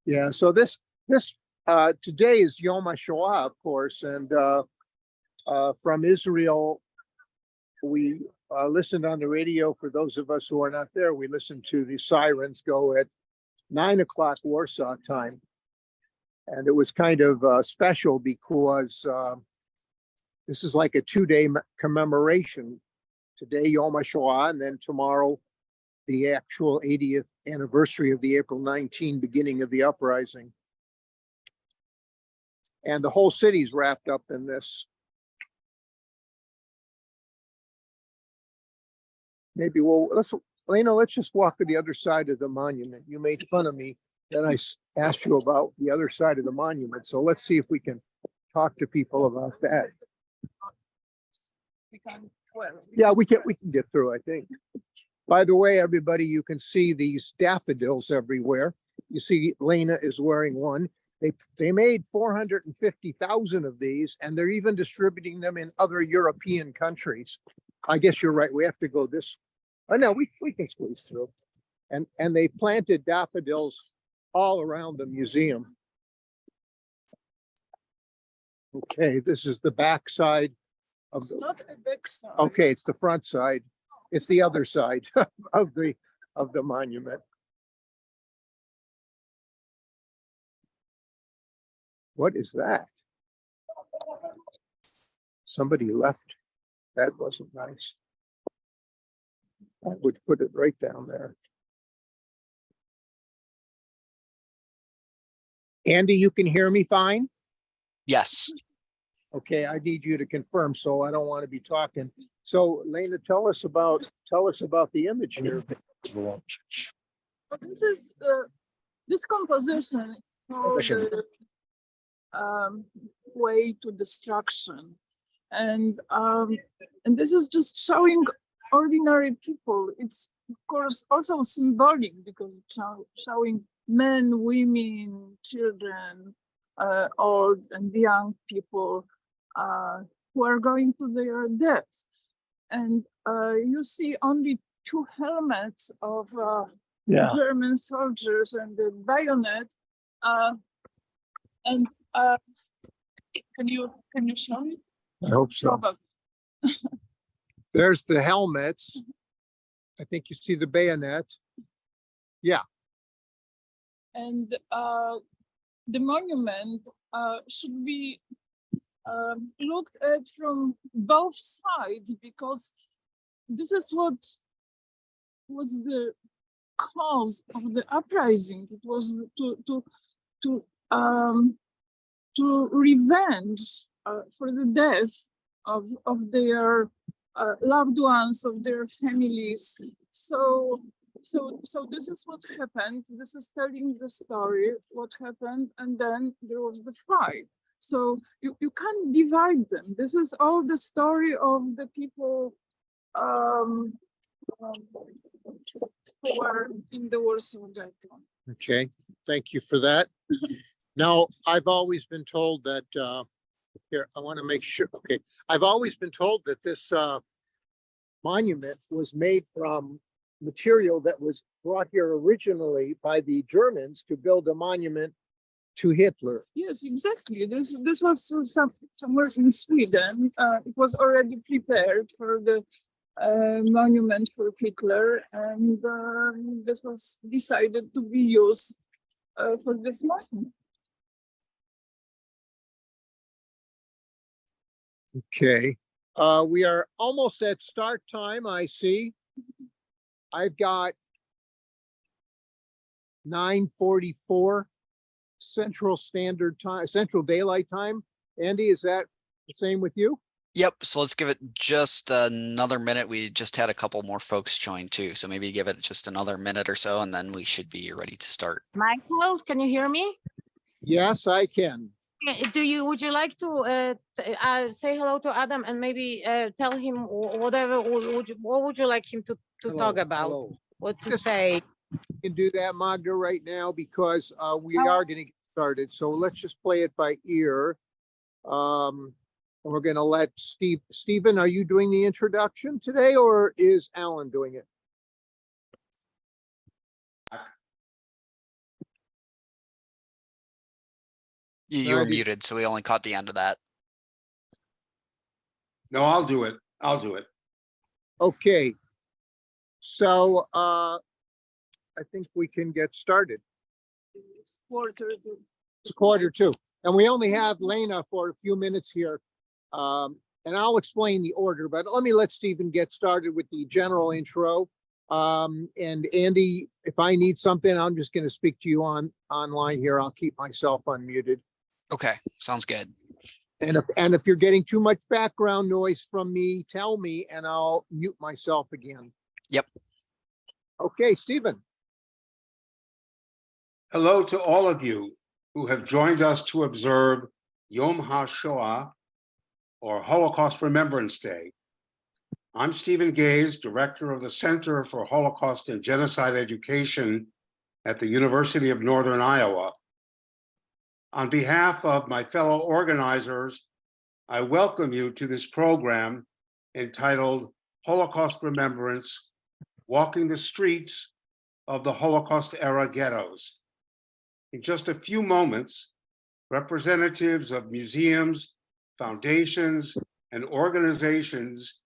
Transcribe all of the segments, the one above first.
Yeah, so this today is Yom HaShoah, of course, and from Israel, we listened on the radio. For those of us who are not there, we listened to the sirens go at 9 o'clock Warsaw time, and it was kind of special because this is like a 2-day commemoration. Today, Yom HaShoah, and then tomorrow, the actual 80th anniversary of the April 19 beginning of the uprising. And the whole city's wrapped up in this. Maybe let's just walk to the other side of the monument. You made fun of me, then I asked you about the other side of the monument. So let's see if we can talk to people about that. Yeah, we can get through, I think. By the way, everybody, you can see these daffodils everywhere. You see Lena is wearing one. They made 450,000 of these, and they're even distributing them in other European countries. I guess you're right. We have to go this. Oh no, we can squeeze through. And they've planted daffodils all around the museum. Okay, this is the back side of It's not the back side. Okay, it's the front side. It's the other side of the monument. What is that? Somebody left. That wasn't nice. I would put it right down there. Andy, you can hear me fine? Yes. Okay, I need you to confirm, so I don't want to be talking. So, Lena, tell us about the image here. This is this composition is called Way to Destruction, and this is just showing ordinary people. It's of course also symbolic because it's showing men, women, children, old and young people who are going to their deaths. And you see only 2 helmets of German soldiers and the bayonet. And can you show me? I hope so. Probably. There's the helmets. I think you see the bayonet. Yeah. And the monument should be looked at from both sides, because this is what was the cause of the uprising. It was to revenge for the death of their loved ones, of their families. So this is what happened. This is telling the story, what happened, and then there was the fight. So you can't divide them. This is all the story of the people who were in the Warsaw Ghetto. Okay, thank you for that. Now, I've always been told that here, I want to make sure. Okay, I've always been told that this monument was made from material that was brought here originally by the Germans to build a monument to Hitler. Yes, exactly. This was somewhere in Sweden. It was already prepared for the monument for Hitler, and this was decided to be used for this monument. Okay, we are almost at start time, I see. I've got 9:44 Central Standard Time, Central Daylight Time. Andy, is that the same with you? Yep. So let's give it just another minute. We just had a couple more folks join too. So maybe give it just another minute or so, and then we should be ready to start. Michael, can you hear me? Yes, I can. Would you like to say hello to Adam and maybe tell him whatever, what would you like him to talk about? Hello. What to say? You can do that, Magda, right now, because we are going to get started. So let's just play it by ear. We're going to let Stephen, are you doing the introduction today, or is Alan doing it? You No, were the- muted, so we only caught the end of that. No, I'll do it. I'll do it. Okay. So, I think we can get started. It's quarter to- It's 1:45, and we only have Lena for a few minutes here. And I'll explain the order, but let Stephen get started with the general intro. And Andy, if I need something, I'm just gonna speak to you online here. I'll keep myself unmuted. Okay, sounds good. And if you're getting too much background noise from me, tell me and I'll mute myself again. Yep. Okay, Stephen. Hello to all of you who have joined us to observe Yom HaShoah, or Holocaust Remembrance Day. I'm Stephen Gaze, Director of the Center for Holocaust and Genocide Education at the University of Northern Iowa. On behalf of my fellow organizers, I welcome you to this program entitled Holocaust Remembrance, Walking the Streets of the Holocaust-era Ghettos. In just a few moments, representatives of museums, foundations, and organizations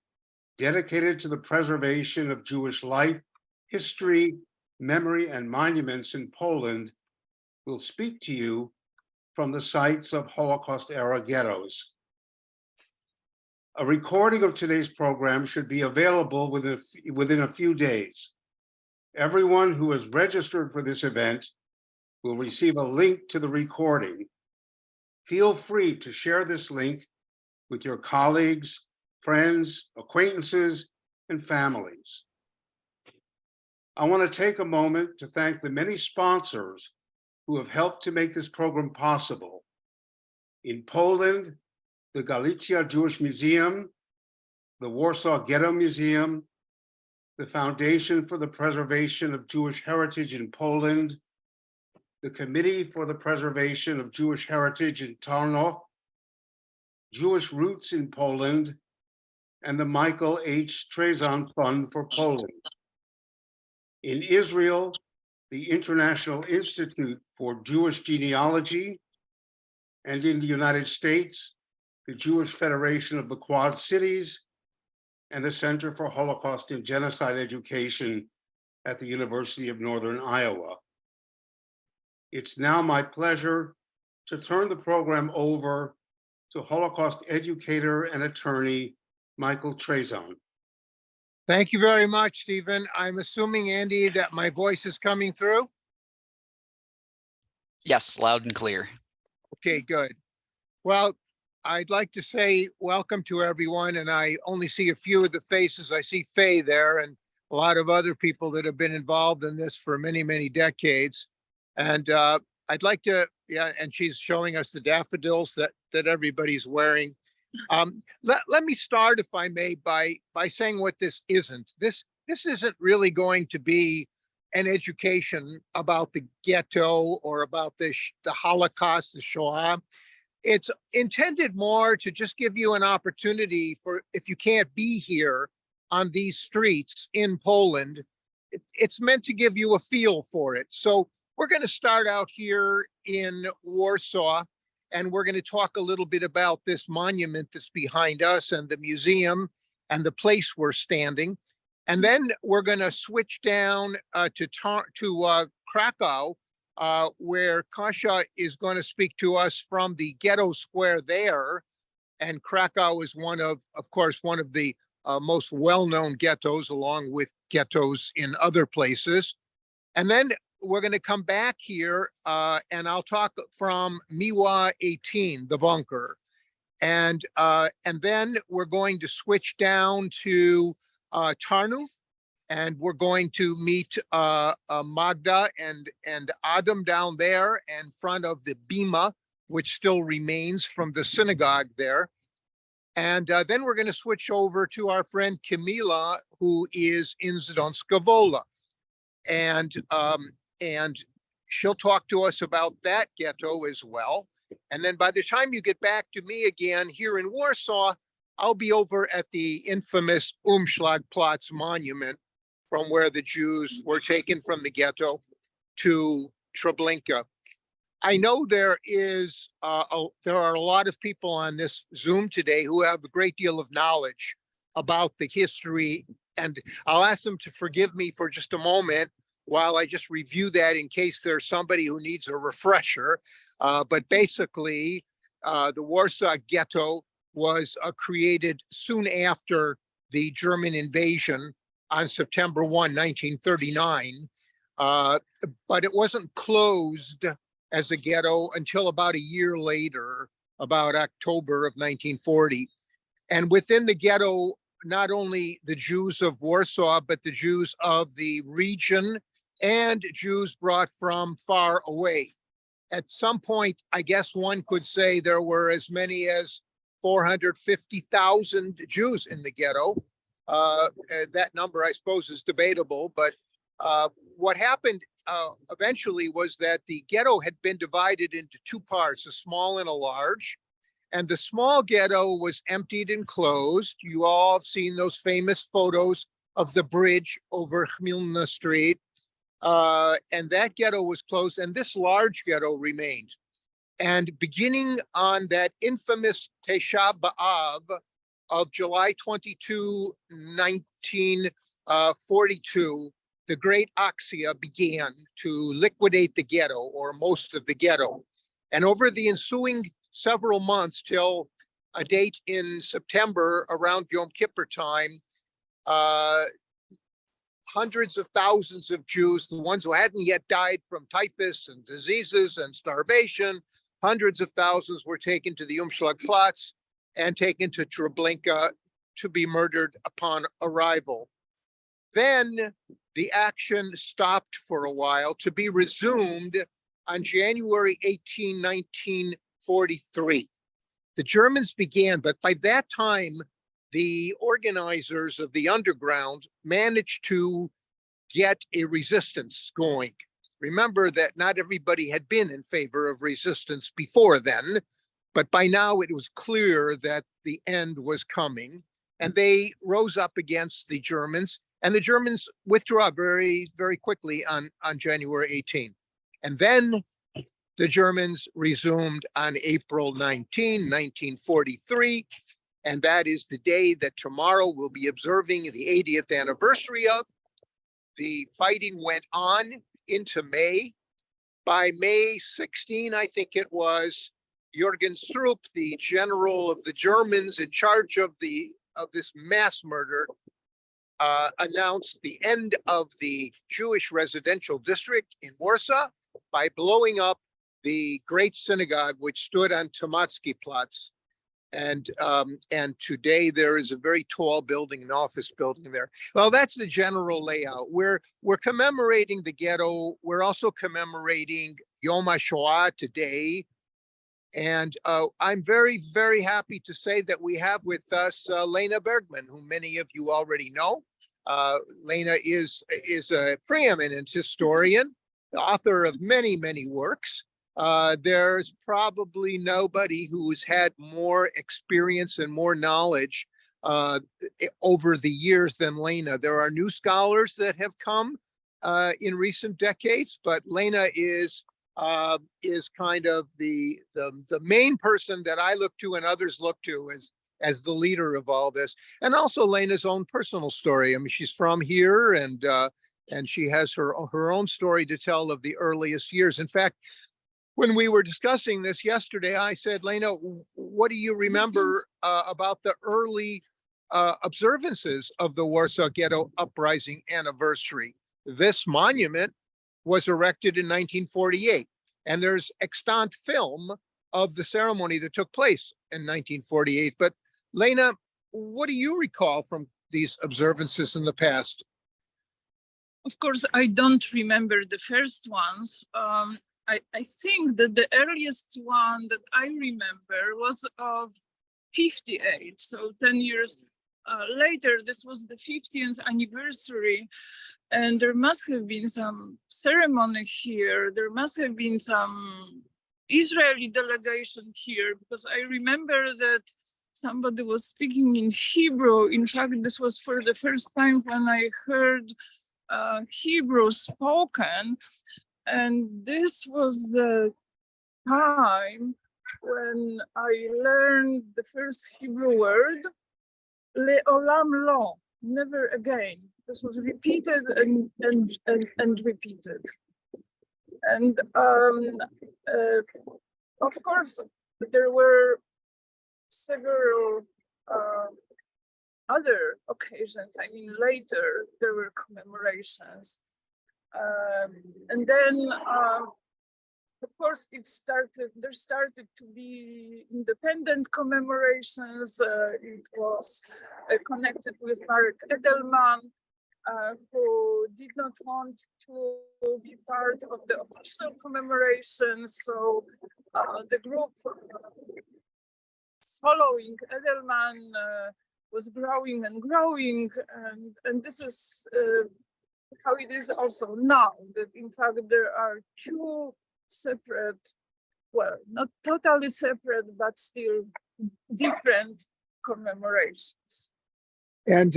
dedicated to the preservation of Jewish life, history, memory, and monuments in Poland will speak to you from the sites of Holocaust-era ghettos. A recording of today's program should be available within a few days. Everyone who is registered for this event will receive a link to the recording. Feel free to share this link with your colleagues, friends, acquaintances, and families. I want to take a moment to thank the many sponsors who have helped to make this program possible. In Poland, the Galicia Jewish Museum, the Warsaw Ghetto Museum, the Foundation for the Preservation of Jewish Heritage in Poland, the Committee for the Preservation of Jewish Heritage in Tarnów, Jewish Roots in Poland, and the Michael H. Trezon Fund for Poland. In Israel, the International Institute for Jewish Genealogy, and in the United States, the Jewish Federation of the Quad Cities, and the Center for Holocaust and Genocide Education at the University of Northern Iowa. It's now my pleasure to turn the program over to Holocaust educator and attorney, Michael Trezon. Thank you very much, Stephen. I'm assuming, Andy, that my voice is coming through. Yes, loud and clear. Okay, good. Well, I'd like to say welcome to everyone, and I only see a few of the faces. I see Faye there and a lot of other people that have been involved in this for many, many decades. And I'd like to, yeah, and she's showing us the daffodils that everybody's wearing. Let me start, if I may, by saying what this isn't. This isn't really going to be an education about the ghetto or about the Holocaust, the Shoah. It's intended more to just give you an opportunity for, if you can't be here on these streets in Poland, it's meant to give you a feel for it. So we're going to start out here in Warsaw, and we're going to talk a little bit about this monument that's behind us and the museum and the place we're standing. And then we're going to switch down to Krakow, where Kasia is going to speak to us from the ghetto square there. And Krakow is one of course, one of the most well-known ghettos, along with ghettos in other places. And then we're going to come back here and I'll talk from Miła 18, the bunker. And then we're going to switch down to Tarnów, and we're going to meet Magda and Adam down there in front of the Bima, which still remains from the synagogue there. And then we're going to switch over to our friend Kamila, who is in Zdomska Wola. And she'll talk to us about that ghetto as well. And then by the time you get back to me again here in Warsaw, I'll be over at the infamous Umschlagplatz monument, from where the Jews were taken from the ghetto to Treblinka. I know there are a lot of people on this Zoom today who have a great deal of knowledge about the history, and I'll ask them to forgive me for just a moment while I just review that in case there's somebody who needs a refresher. But basically, the Warsaw Ghetto was created soon after the German invasion on September 1, 1939. But it wasn't closed as a ghetto until about a year later, about October of 1940. And within the ghetto, not only the Jews of Warsaw, but the Jews of the region and Jews brought from far away. At some point, I guess one could say there were as many as 450,000 Jews in the ghetto. That number, I suppose, is debatable, but what happened eventually was that the ghetto had been divided into two parts, a small and a large. And the small ghetto was emptied and closed. You all have seen those famous photos of the bridge over Chmielna Street. And that ghetto was closed, and this large ghetto remained. And beginning on that infamous Tesha B'Av of July 22, 1942, the Great Axia began to liquidate the ghetto, or most of the ghetto. And over the ensuing several months till a date in September around Yom Kippur time, hundreds of thousands of Jews, the ones who hadn't yet died from typhus and diseases and starvation, hundreds of thousands were taken to the Umschlagplatz and taken to Treblinka to be murdered upon arrival. Then the action stopped for a while to be resumed on January 18, 1943. The Germans began, but by that time, the organizers of the underground managed to get a resistance going. Remember that not everybody had been in favor of resistance before then, but by now it was clear that the end was coming, and they rose up against the Germans, and the Germans withdrew very, very quickly on January 18. And then the Germans resumed on April 19, 1943, and that is the day that tomorrow we'll be observing the 80th anniversary of. The fighting went on into May. By May 16, I think it was, Jürgen Stroop, the general of the Germans in charge of this mass murder, announced the end of the Jewish residential district in Warsaw by blowing up the great synagogue which stood on Tomatsky Platz. And today there is a very tall building, an office building there. Well, that's the general layout. We're commemorating the ghetto. We're also commemorating Yom HaShoah today. And I'm very, very happy to say that we have with us Lena Bergman, who many of you already know. Lena is a preeminent historian, the author of many, many works. There's probably nobody who's had more experience and more knowledge over the years than Lena. There are new scholars that have come in recent decades, but Lena is kind of the main person that I look to and others look to as the leader of all this. And also Lena's own personal story. I mean, she's from here, and she has her own story to tell of the earliest years. In fact, when we were discussing this yesterday, I said, Lena, what do you remember about the early observances of the Warsaw Ghetto Uprising anniversary? This monument was erected in 1948, and there's extant film of the ceremony that took place in 1948. But Lena, what do you recall from these observances in the past? Of course, I don't remember the first ones. I think that the earliest one that I remember was of 58, so 10 years later. This was the 50th anniversary, and there must have been some ceremony here. There must have been some Israeli delegation here, because I remember that somebody was speaking in Hebrew. In fact, this was for the first time when I heard Hebrew spoken. And this was the time when I learned the first Hebrew word, Le'olam lo, never again. This was repeated and repeated. And of course, there were several other occasions. I mean, later there were commemorations. And then, of course, there started to be independent commemorations. It was connected with Marek Edelman, who did not want to be part of the official commemoration. So the group following Edelman was growing and growing. And this is how it is also now, that in fact there are two separate, well, not totally separate, but still different commemorations. And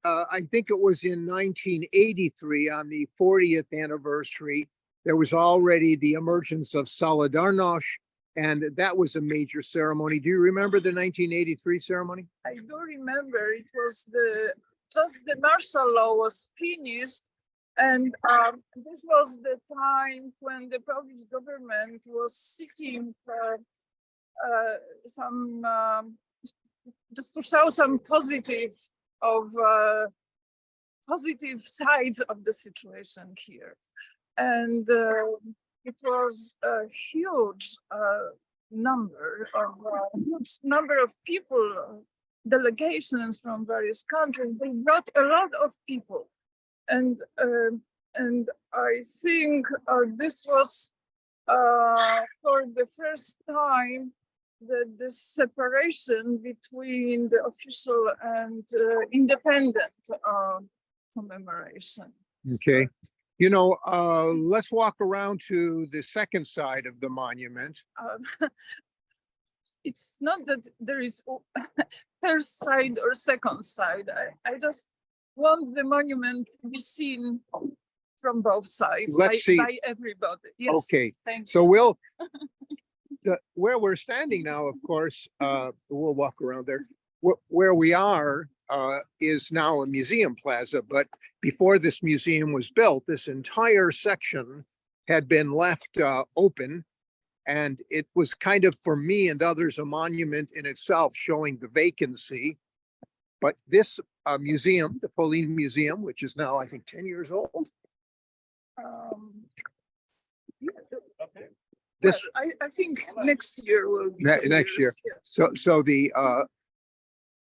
I think it was in 1983, on the 40th anniversary, there was already the emergence of Solidarność, and that was a major ceremony. Do you remember the 1983 ceremony? I do remember it was just the martial law was finished, and this was the time when the Polish government was seeking for some, just to show some positive sides of the situation here. And it was a huge number of people, delegations from various countries. They brought a lot of people, and I think this was for the first time that the separation between the official and independent commemoration. Okay. You know, let's walk around to the second side of the monument. It's not that there is first side or second side. I just want the monument to be seen from both sides by everybody. Yes. Okay. Thank you. So where we're standing now, of course, we'll walk around there. Where we are is now a museum plaza, but before this museum was built, this entire section had been left open, and it was kind of, for me and others, a monument in itself, showing the vacancy. But this museum, the Pauline Museum, which is now, I think, 10 years old. Yeah. This, well, I think next year will be next year. Yes. So the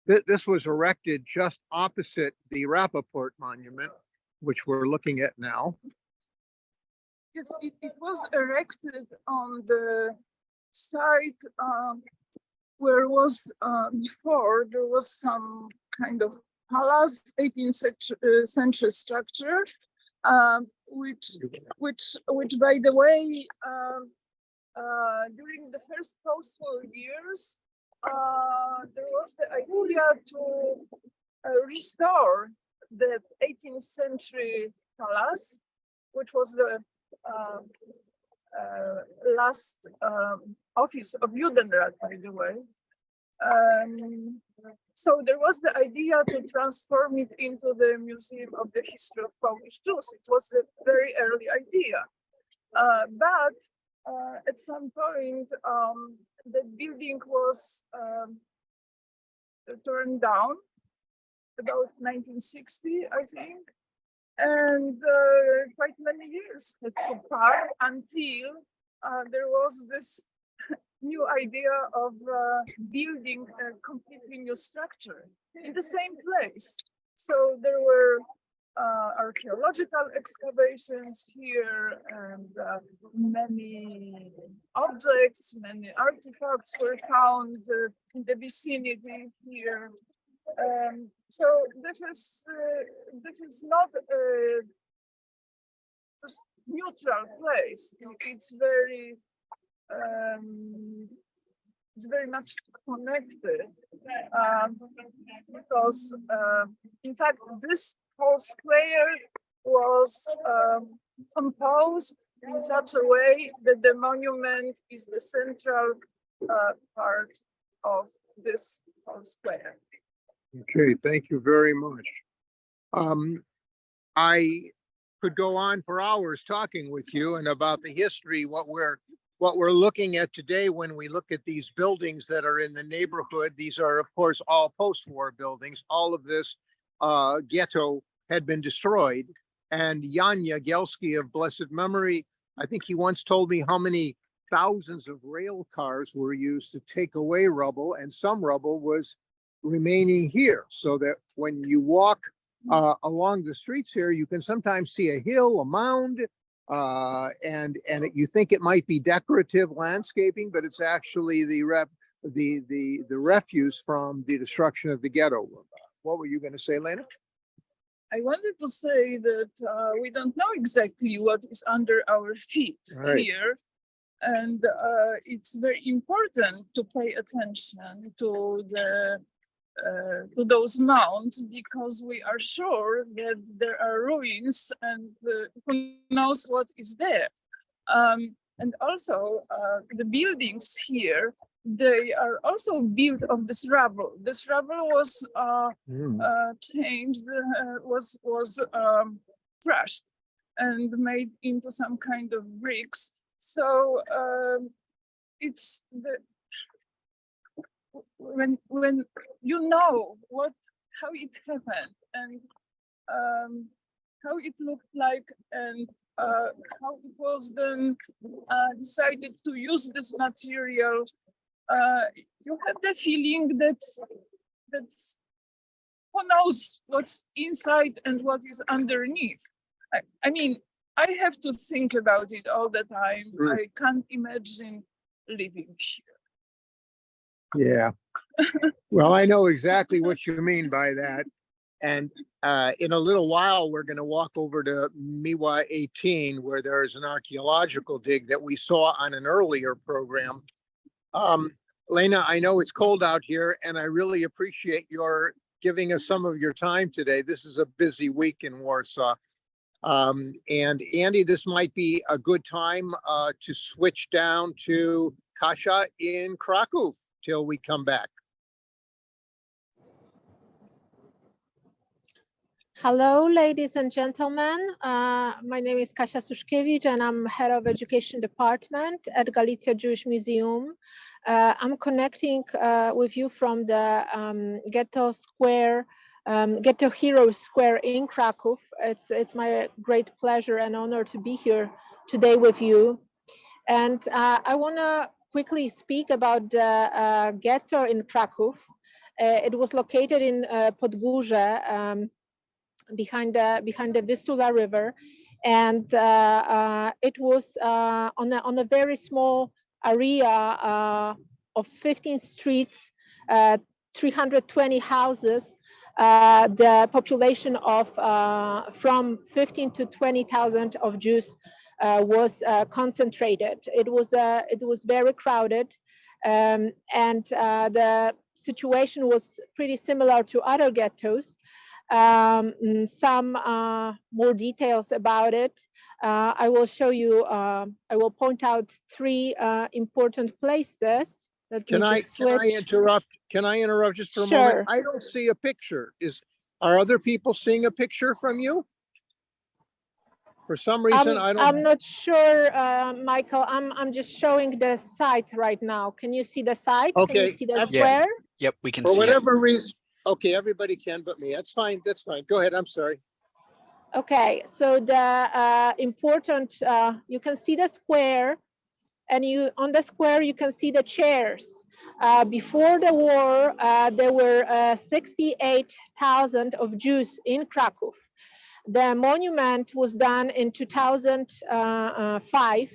this was erected just opposite the Rappaport Monument, which we're looking at now. Yes, it was erected on the site where was before there was some kind of palace, 18th century structure, which by the way, during the first post-war years, there was the idea to restore the 18th century palace, which was the last office of Judenrat, by the way. So there was the idea to transform it into the Museum of the History of Polish Jews. It was a very early idea. But at some point, the building was turned down about 1960, I think. And quite many years had passed until there was this new idea of building a completely new structure in the same place. So there were archaeological excavations here, and many objects, many artifacts were found in the vicinity here. So this is not a neutral place. It's very much connected because in fact this whole square was composed in such a way that the monument is the central part of this whole square. Okay, thank you very much. I could go on for hours talking with you and about the history, what we're looking at today when we look at these buildings that are in the neighborhood. These are, of course, all post-war buildings. All of this ghetto had been destroyed. And Jan Jagielski of blessed memory, I think he once told me how many thousands of rail cars were used to take away rubble, and some rubble was remaining here, so that when you walk along the streets here, you can sometimes see a hill, a mound, and you think it might be decorative landscaping, but it's actually the refuse from the destruction of the ghetto. What were you going to say, Lena? I wanted to say that we don't know exactly what is under our feet Right. here. And it's very important to pay attention to those mounds, because we are sure that there are ruins, and who knows what is there. And also the buildings here, they are also built of this rubble. This rubble was changed, was crushed and made into some kind of bricks. So it's when you know how it happened, and how it looked like, and how it was then decided to use this material, you have the feeling that who knows what's inside and what is underneath. I mean, I have to think about it all the time. I can't imagine living here. Yeah. Well, I know exactly what you mean by that. And in a little while, we're going to walk over to Miwa 18, where there is an archaeological dig that we saw on an earlier program. Lena, I know it's cold out here, and I really appreciate your giving us some of your time today. This is a busy week in Warsaw. And Andy, this might be a good time to switch down to Kasia in Kraków till we come back. Hello, ladies and gentlemen. My name is Kasia Suszkiewicz, and I'm head of education department at Galicia Jewish Museum. I'm connecting with you from the Ghetto Square, Ghetto Heroes Square in Kraków. It's my great pleasure and honor to be here today with you. And I want to quickly speak about the ghetto in Kraków. It was located in Podgórze, behind the Vistula River, and it was on a very small area of 15 streets, 320 houses. The population of from 15 to 20,000 of Jews was concentrated. It was very crowded, and the situation was pretty similar to other ghettos. Some more details about it. I will show you, I will point out three important places. Can I interrupt? Can I interrupt just for a Sure. moment? I don't see a picture. Are other people seeing a picture from you? For some reason, I don't. I'm not sure, Michael. I'm just showing the site right now. Can you see the site? Okay. Can you see the Yeah. square? Yep, we can For see it. whatever reason. Okay, everybody can but me. That's fine. That's fine. Go ahead. I'm sorry. Okay, so the important, you can see the square, and on the square you can see the chairs. Before the war, there were 68,000 of Jews in Kraków. The monument was done in 2005,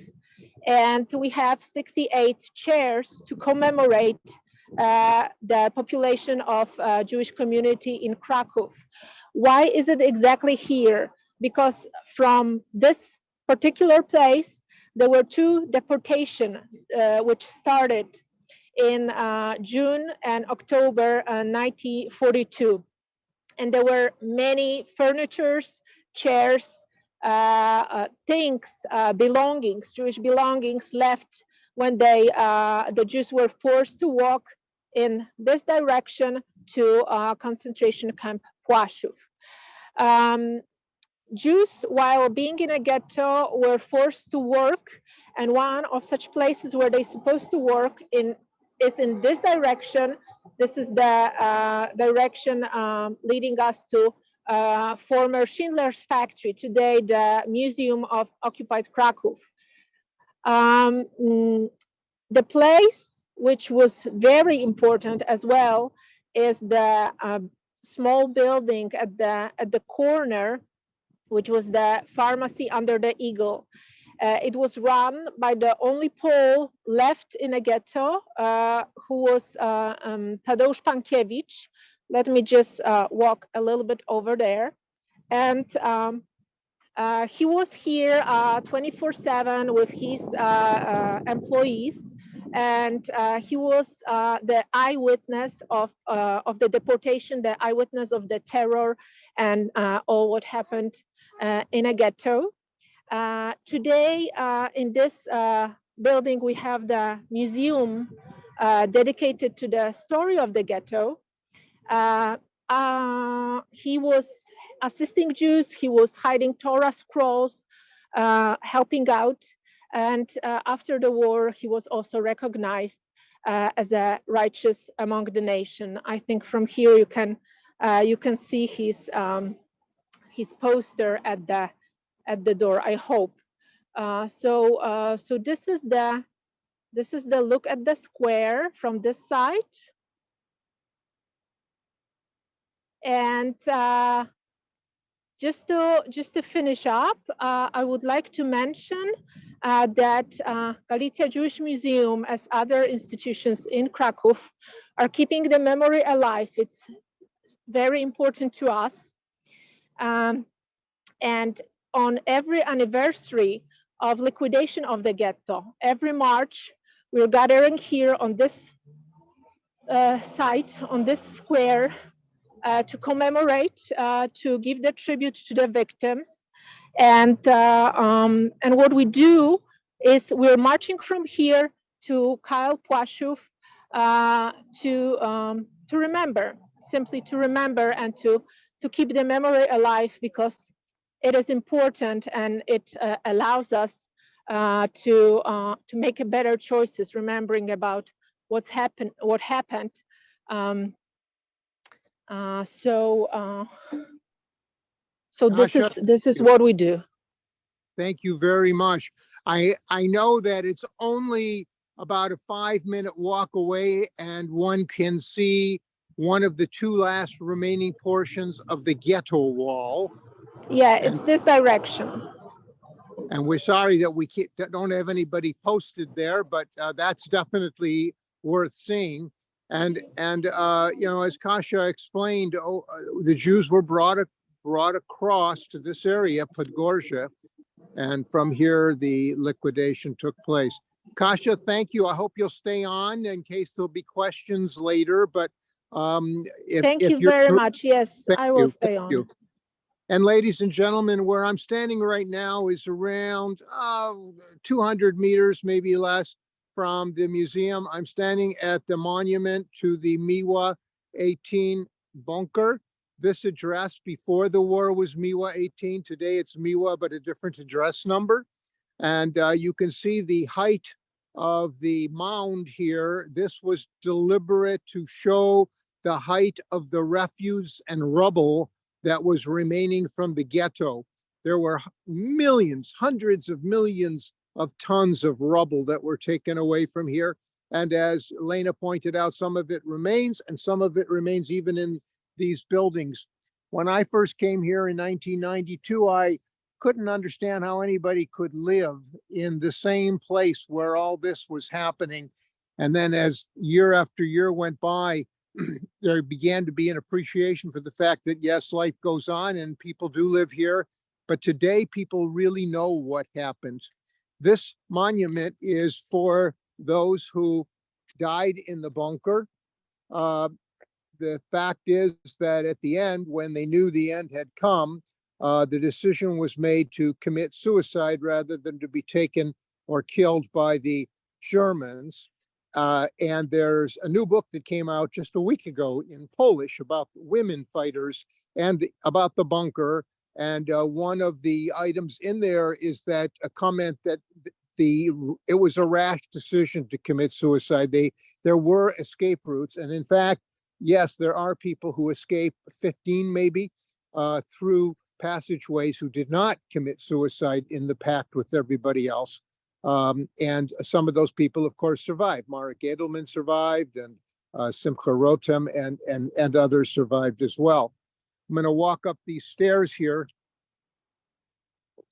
and we have 68 chairs to commemorate the population of Jewish community in Kraków. Why is it exactly here? Because from this particular place, there were two deportations which started in June and October 1942. And there were many furnitures, chairs, things, belongings, Jewish belongings left when the Jews were forced to walk in this direction to concentration camp Płaszów. Jews, while being in a ghetto, were forced to work, and one of such places where they're supposed to work is in this direction. This is the direction leading us to former Schindler's factory, today the Museum of Occupied Krakow. The place, which was very important as well, is the small building at the corner, which was the pharmacy under the Eagle. It was run by the only Pole left in a ghetto, who was Tadeusz Pankiewicz. Let me just walk a little bit over there. And he was here 24/7 with his employees, and he was the eyewitness of the deportation, the eyewitness of the terror and all what happened in a ghetto. Today, in this building, we have the museum dedicated to the story of the ghetto. He was assisting Jews, he was hiding Torah scrolls, helping out. And after the war, he was also recognized as a righteous among the nation. I think from here you can see his poster at the door, I hope. So this is the look at the square from this side. And just to finish up, I would like to mention that Galicia Jewish Museum, as other institutions in Krakow, are keeping the memory alive. It's very important to us. And on every anniversary of liquidation of the ghetto, every March, we're gathering here on this site, on this square, to commemorate, to give the tribute to the victims. And what we do is we're marching from here to Kyle Płaszów to remember, simply to remember, and to keep the memory alive, because it is important, and it allows us to make better choices, remembering about what happened. So this is what we do. Thank you very much. I know that it's only about a 5-minute walk away, and one can see one of the 2 last remaining portions of the ghetto wall. Yeah, it's this direction. And we're sorry that we don't have anybody posted there, but that's definitely worth seeing. And you know, as Kasia explained, the Jews were brought across to this area, Podgorze, and from here the liquidation took place. Kasia, thank you. I hope you'll stay on in case there'll be questions later. But thank you very much. Yes, I will stay on. You. And ladies and gentlemen, where I'm standing right now is around 200 meters, maybe less, from the museum. I'm standing at the monument to the Miła 18 bunker. This address before the war was Miła 18. Today it's Miła, but a different address number. And you can see the height of the mound here. This was deliberate to show the height of the refuse and rubble that was remaining from the ghetto. There were millions, hundreds of millions of tons of rubble that were taken away from here. And as Lena pointed out, some of it remains, and some of it remains even in these buildings. When I first came here in 1992, I couldn't understand how anybody could live in the same place where all this was happening. And then as year after year went by, there began to be an appreciation for the fact that, yes, life goes on and people do live here. But today, people really know what happened. This monument is for those who died in the bunker. The fact is that at the end, when they knew the end had come, the decision was made to commit suicide rather than to be taken or killed by the Germans. And there's a new book that came out just a week ago in Polish about women fighters and about the bunker. And one of the items in there is that a comment that it was a rash decision to commit suicide. There were escape routes, and in fact, yes, there are people who escape 15 maybe through passageways who did not commit suicide in the pact with everybody else. And some of those people, of course, survived. Marek Edelman survived, and Simcha Rotem and others survived as well. I'm going to walk up these stairs here.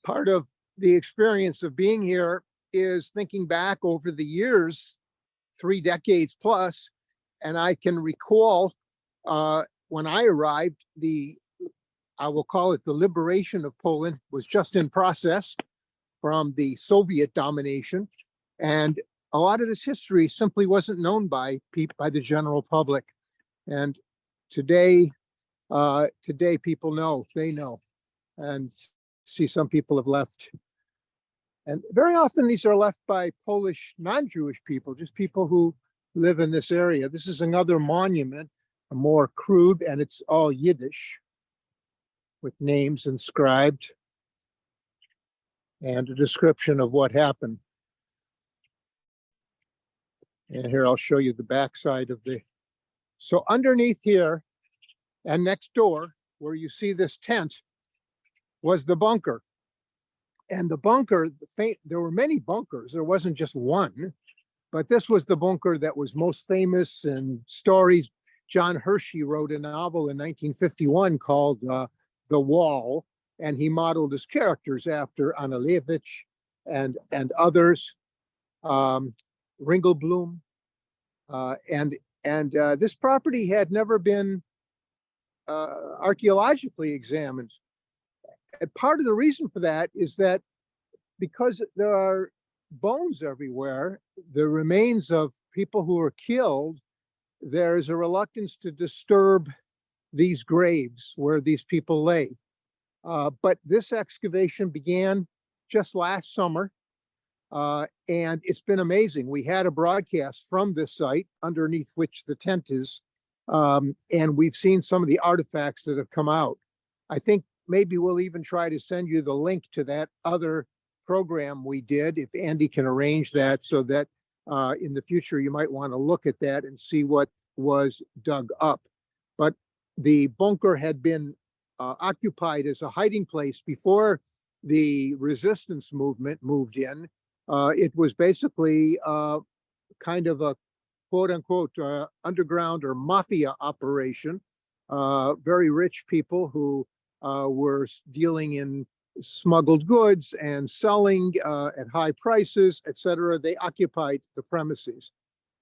Part of the experience of being here is thinking back over the years, 3 decades plus, and I can recall when I arrived, I will call it the liberation of Poland was just in process from the Soviet domination. And a lot of this history simply wasn't known by the general public. And today people know, they know, and see some people have left. And very often these are left by Polish non-Jewish people, just people who live in this area. This is another monument, a more crude, and it's all Yiddish with names inscribed and a description of what happened. And here I'll show you the backside of so underneath here and next door where you see this tent was the bunker. And the bunker, there were many bunkers. There wasn't just one, but this was the bunker that was most famous in stories. John Hershey wrote a novel in 1951 called The Wall, and he modeled his characters after Analevich and others, Ringelblum. And this property had never been archaeologically examined. And part of the reason for that is that because there are bones everywhere, the remains of people who were killed, there's a reluctance to disturb these graves where these people lay. But this excavation began just last summer, and it's been amazing. We had a broadcast from this site underneath which the tent is, and we've seen some of the artifacts that have come out. I think maybe we'll even try to send you the link to that other program we did, if Andy can arrange that, so that in the future you might want to look at that and see what was dug up. But the bunker had been occupied as a hiding place before the resistance movement moved in. It was basically kind of a quote unquote underground or mafia operation. Very rich people who were dealing in smuggled goods and selling at high prices, etc. They occupied the premises.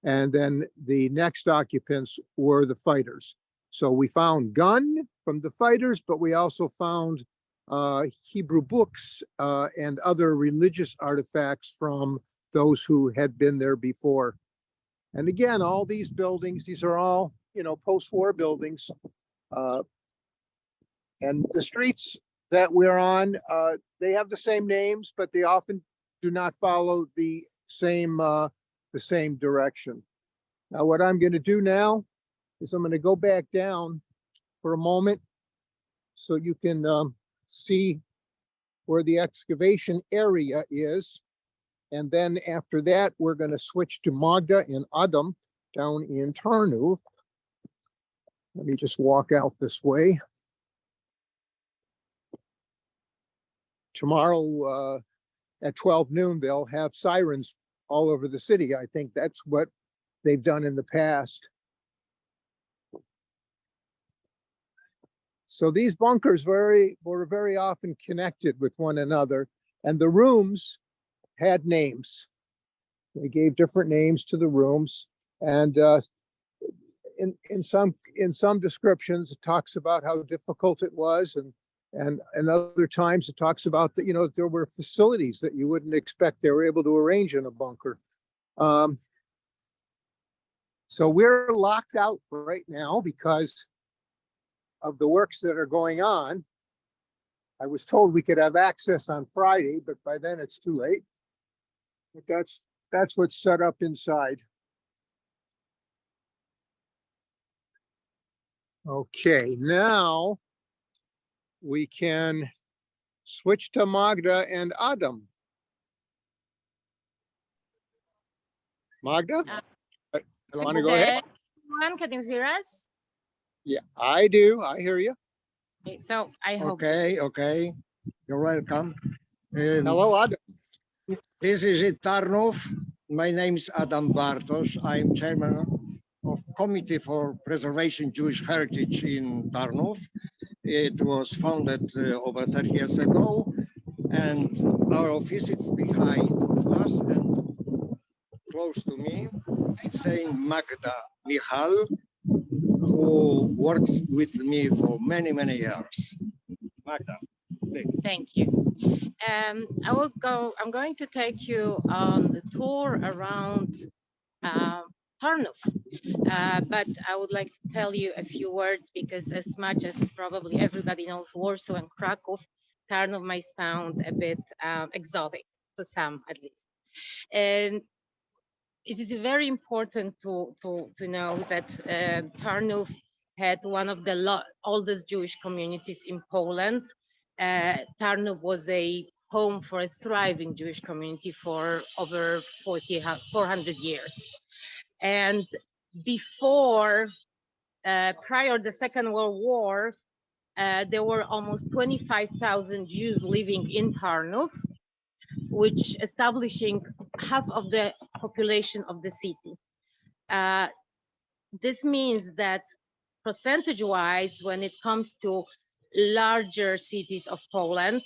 And then the next occupants were the fighters. So we found gun from the fighters, but we also found Hebrew books and other religious artifacts from those who had been there before. And again, all these buildings, these are all, post-war buildings. And the streets that we're on, they have the same names, but they often do not follow the same direction. Now, what I'm going to do now is I'm going to go back down for a moment so you can see where the excavation area is. And then after that, we're going to switch to Magda and Adam down in Tarnu. Let me just walk out this way. Tomorrow at 12 noon, they'll have sirens all over the city. I think that's what they've done in the past. So these bunkers were very often connected with one another, and the rooms had names. They gave different names to the rooms, and in some descriptions, it talks about how difficult it was, and other times it talks about that there were facilities that you wouldn't expect they were able to arrange in a bunker. So we're locked out right now because of the works that are going on. I was told we could have access on Friday, but by then it's too late. But that's what's set up inside. Okay, now we can switch to Magda and Adam. Magda? Hello Want to go ahead? everyone, can you hear us? Yeah, I do. I hear you. Okay, so I hope. Okay. You're welcome. Hello, Adam. This is it, Tarnów. My name is Adam Bartosz. I'm chairman of Committee for Preservation Jewish Heritage in Tarnów. It was founded over 30 years ago, and our office is behind us and close to me. It's saying Magda Michal, who works with me for many, many years. Magda, please. Thank you. I'm going to take you on the tour around Tarnów. But I would like to tell you a few words because as much as probably everybody knows Warsaw and Kraków, Tarnów might sound a bit exotic to some at least. And it is very important to know that Tarnów had one of the oldest Jewish communities in Poland. Tarnów was a home for a thriving Jewish community for over 400 years. And before, prior to the Second World War, there were almost 25,000 Jews living in Tarnów, which establishing half of the population of the city. This means that percentage-wise, when it comes to larger cities of Poland,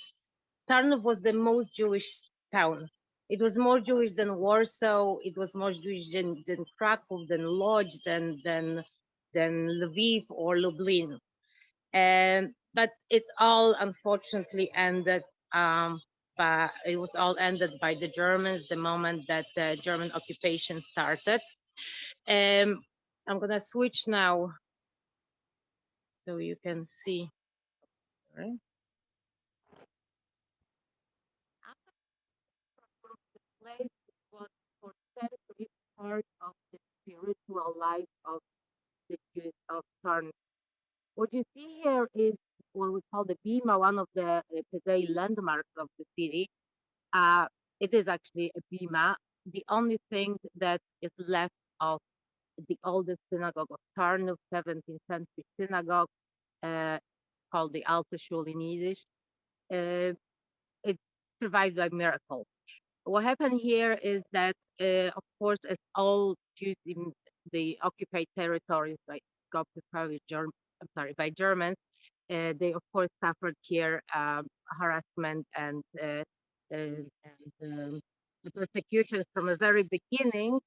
Tarnów was the most Jewish town. It was more Jewish than Warsaw. It was more Jewish than Kraków, than Lodz, than Lviv or Lublin. But it all unfortunately ended. It was all ended by the Germans the moment that the German occupation started. I'm gonna switch now so you can see. Right. Place was for centuries part of the spiritual life of the Jews of Tarn. What you see here is what we call the Bima, one of the today landmarks of the city. It is actually a Bima. The only thing that is left of the oldest synagogue of Tarnów, 17th century synagogue, called the Alte Schule in Yiddish. It survived by miracle. What happened here is that, of course, as all Jews in the occupied territories by Germans, they of course suffered here harassment and persecution from a very beginning.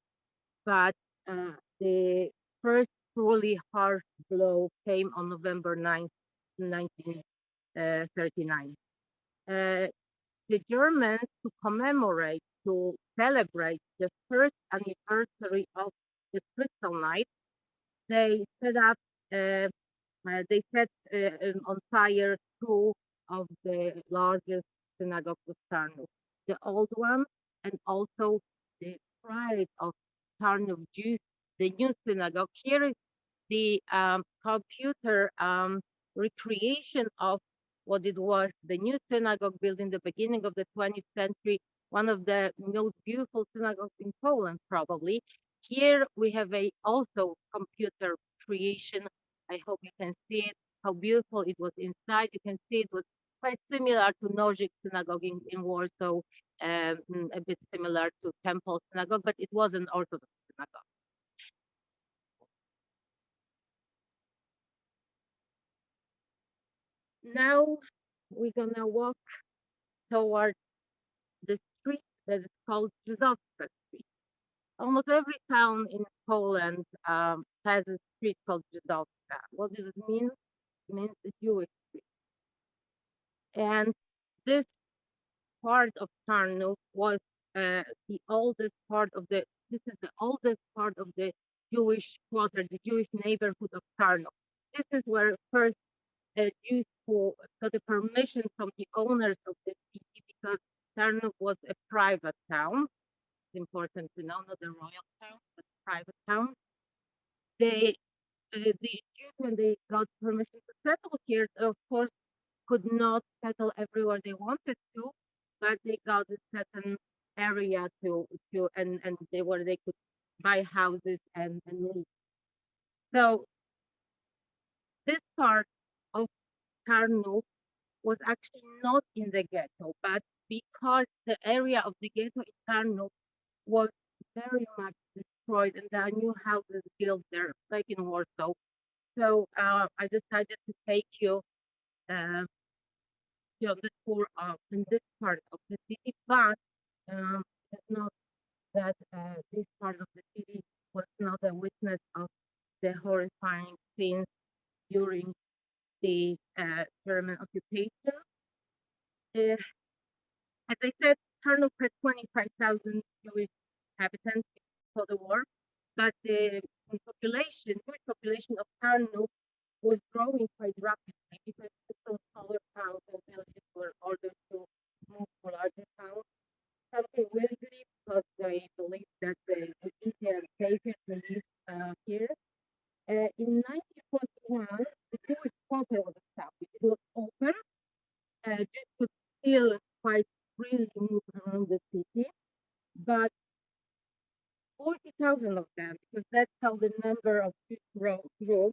But the first truly harsh blow came on November 9th, 1939. The Germans, to celebrate the first anniversary of the Crystal Night, they set on fire two of the largest synagogues of Tarnów, the old one and also the pride of Tarnów Jews, the new synagogue. Here is the computer recreation of what it was, the new synagogue built in the beginning of the 20th century, one of the most beautiful synagogues in Poland, probably. Here we have also computer creation. I hope you can see it, how beautiful it was inside. You can see it was quite similar to Nożyk synagogue in Warsaw, a bit similar to Temple synagogue, but it was an Orthodox synagogue. Now we're gonna walk toward the street that is called Żydowska Street. Almost every town in Poland has a street called Żydowska. What does it mean? It means the Jewish street. And this part of Tarnów was the oldest part of the Jewish quarter, the Jewish neighborhood of Tarnów. This is where first Jews who got a permission from the owners of the city because Tarnów was a private town. It's important to know, not a royal town, but a private town. The Jews, when they got permission to settle here, of course, could not settle everywhere they wanted to, but they got a certain area and where they could buy houses and live. So this part of Tarnów was actually not in the ghetto, but because the area of the ghetto in Tarnów was very much destroyed and there are new houses built there, like in Warsaw. So I decided to take you on the tour of in this part of the city, but it's not that this part of the city was not a witness of the horrifying scenes during the German occupation. As I said, Tarnów had 25,000 Jewish inhabitants before the war, but the Jewish population of Tarnów was growing quite rapidly because some smaller towns and villages were ordered to move to larger towns. Something weirdly because they believed that it was easier and safer to live here. In 1941, the Jewish quarter was established. It was open. Jews could still quite freely move around the city, but 40,000 of them, because that's how the number of Jews grew,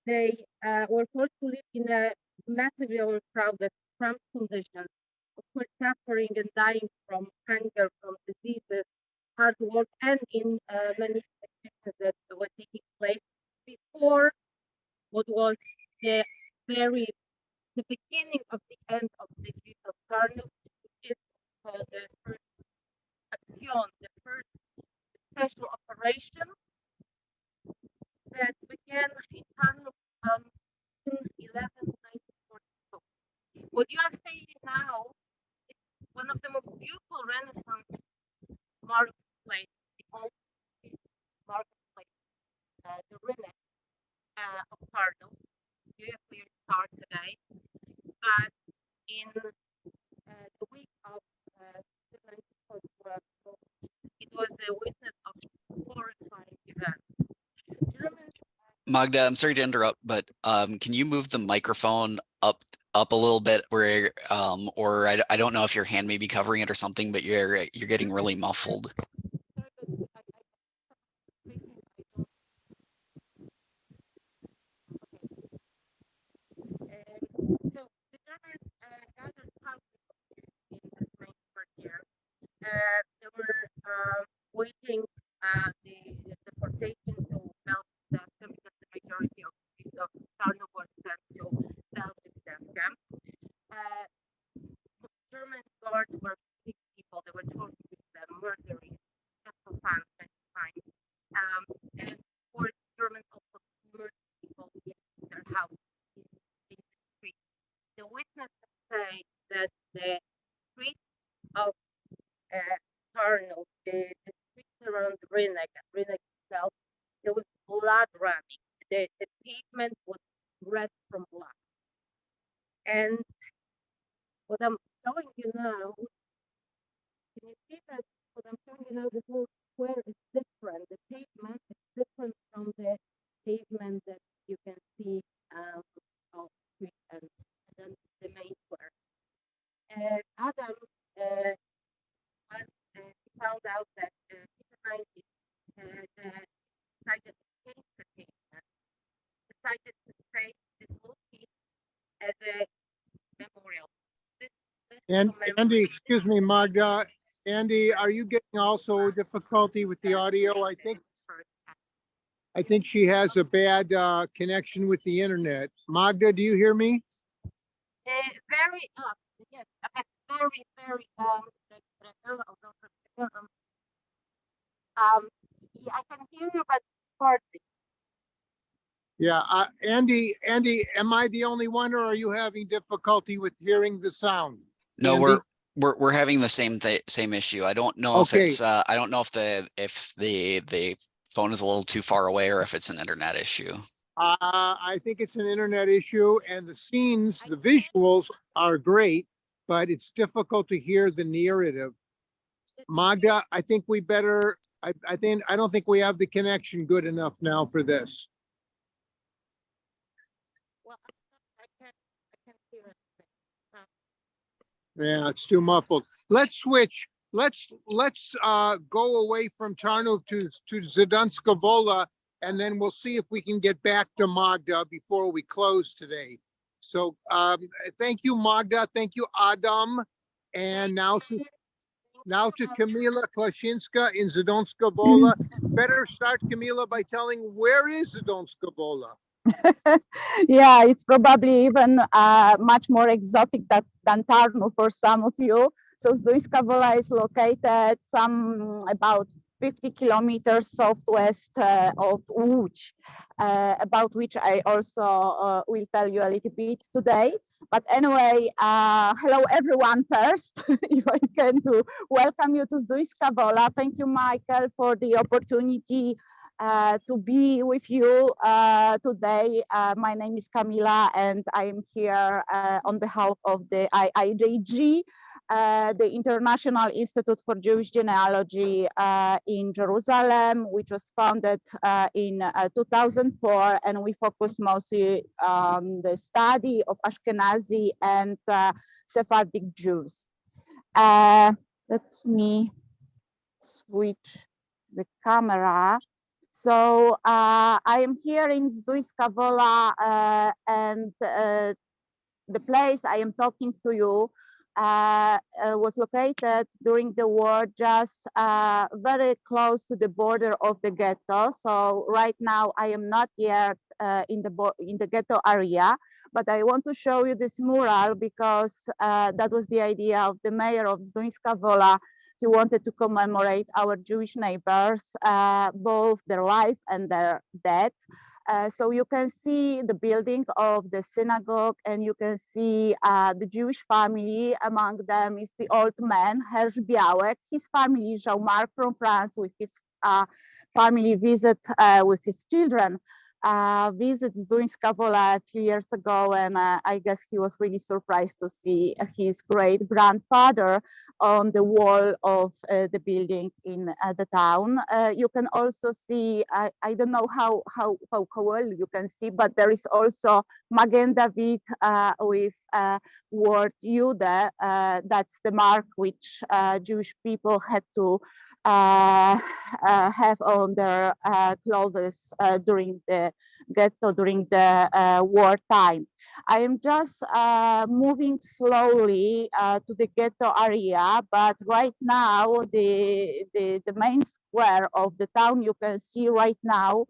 they were forced to live in a massively overcrowded, cramped conditions, of course, suffering and dying from hunger, from diseases, hard work, and in many situations that were taking place before what was the beginning of the end of the Jews of Tarnów, which is called the first action, the first special operation that began in Tarnów June 11, 1942. What you are seeing now is one of the most beautiful Renaissance marketplace, the old marketplace, the Rynek of Tarnów. You have clear start today, but in the week of the 1942, it was a witness of horrifying events. Germans. Magda, I'm sorry to interrupt, but can you move the microphone up a little bit where or I don't know if your hand may be covering it or something, but you're getting really muffled. So the Germans gathered thousands of Jews in this main square here. They were waiting the deportation to Belgium because the majority of Jews of Tarnów were sent to Belgium death camp. German guards were sick people. They were torturing them, murdering, just for fun, many times. And of course, Germans also murdered people in their houses. The witnesses say that the streets of Tarnów, the streets around Rynek itself, there was blood running. The pavement was red from blood. And what I'm showing you now, can you see that what I'm showing you now, this whole square is different. The pavement is different from the pavement that you can see on the street and then the main square. Adam found out that in the 90s, decided to change the pavement, decided to save this little piece as a memorial. And Andy, excuse me, Magda. Andy, are you getting also difficulty with the audio? I think she has a bad connection with the internet. Magda, do you hear me? Very yes, very yeah, I can hear you, but partly. Yeah, Andy, am I the only one, or are you having difficulty with hearing the sound? No, Andy? we're having the same issue. I don't know if Okay. it's I don't know if the phone is a little too far away or if it's an internet issue. I think it's an internet issue, and the scenes, the visuals are great, but it's difficult to hear the narrative. Magda, I think we better, I don't think we have the connection good enough now for this. Well, I can't hear it. Yeah, it's too muffled. Let's switch. Let's go away from Tarnów to Zdanska Wola, and then we'll see if we can get back to Magda before we close today. So thank you, Magda. Thank you, Adam. And now to Kamila Klashinska in Zdanska Wola. Better start, Kamila, by telling where is Zdanska Wola? Yeah, it's probably even much more exotic than Tarnów for some of you. So Zduńska Wola is located about 50 kilometers southwest of Łódź, about which I also will tell you a little bit today. But anyway, hello everyone first, if I can to welcome you to Zduńska Wola. Thank you, Michael, for the opportunity to be with you today. My name is Kamila, and I am here on behalf of the IIJG, the International Institute for Jewish Genealogy in Jerusalem, which was founded in 2004, and we focus mostly on the study of Ashkenazi and Sephardic Jews. Let me switch the camera. So I am here in Zduńska Wola, and the place I am talking to you was located during the war just very close to the border of the ghetto. So right now I am not yet in the ghetto area, but I want to show you this mural because that was the idea of the mayor of Zduńska Wola. He wanted to commemorate our Jewish neighbors, both their life and their death. So you can see the building of the synagogue, and you can see the Jewish family. Among them is the old man, Herz Białek. His family, Jean-Marc from France, with his family visit with his children. Visits Zduńska Wola a few years ago, and I guess he was really surprised to see his great-grandfather on the wall of the building in the town. You can also see, I don't know how well you can see, but there is also Magen David with word Jude. That's the mark which Jewish people had to have on their clothes during the ghetto, during the wartime. I am just moving slowly to the ghetto area, but right now the main square of the town you can see right now.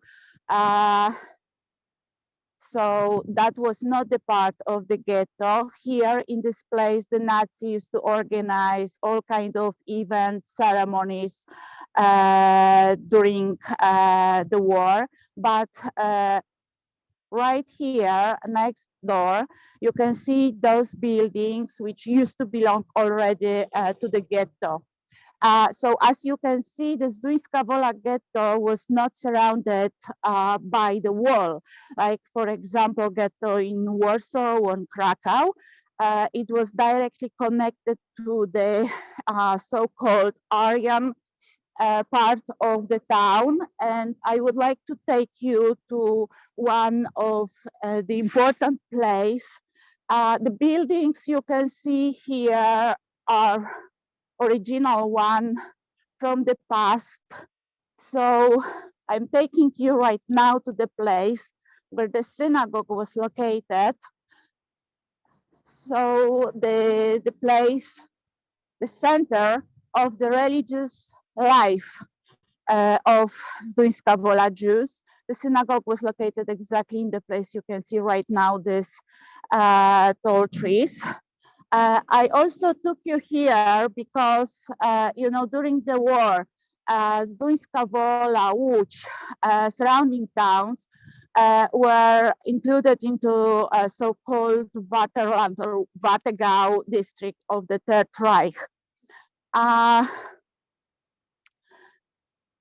So that was not the part of the ghetto. Here in this place, the Nazis used to organize all kinds of events, ceremonies during the war. But right here next door, you can see those buildings which used to belong already to the ghetto. So as you can see, the Zduńska Wola ghetto was not surrounded by the wall. Like, for example, ghetto in Warsaw or Krakow. It was directly connected to the so-called Aryan part of the town, and I would like to take you to one of the important place. The buildings you can see here are original one from the past. So I'm taking you right now to the place where the synagogue was located. So the place, the center of the religious life of Zduńska Wola Jews. The synagogue was located exactly in the place you can see right now, these tall trees. I also took you here because, you know, during the war, Zduńska Wola, Łódź, surrounding towns were included into a so-called Vaterland or Vategau district of the Third Reich.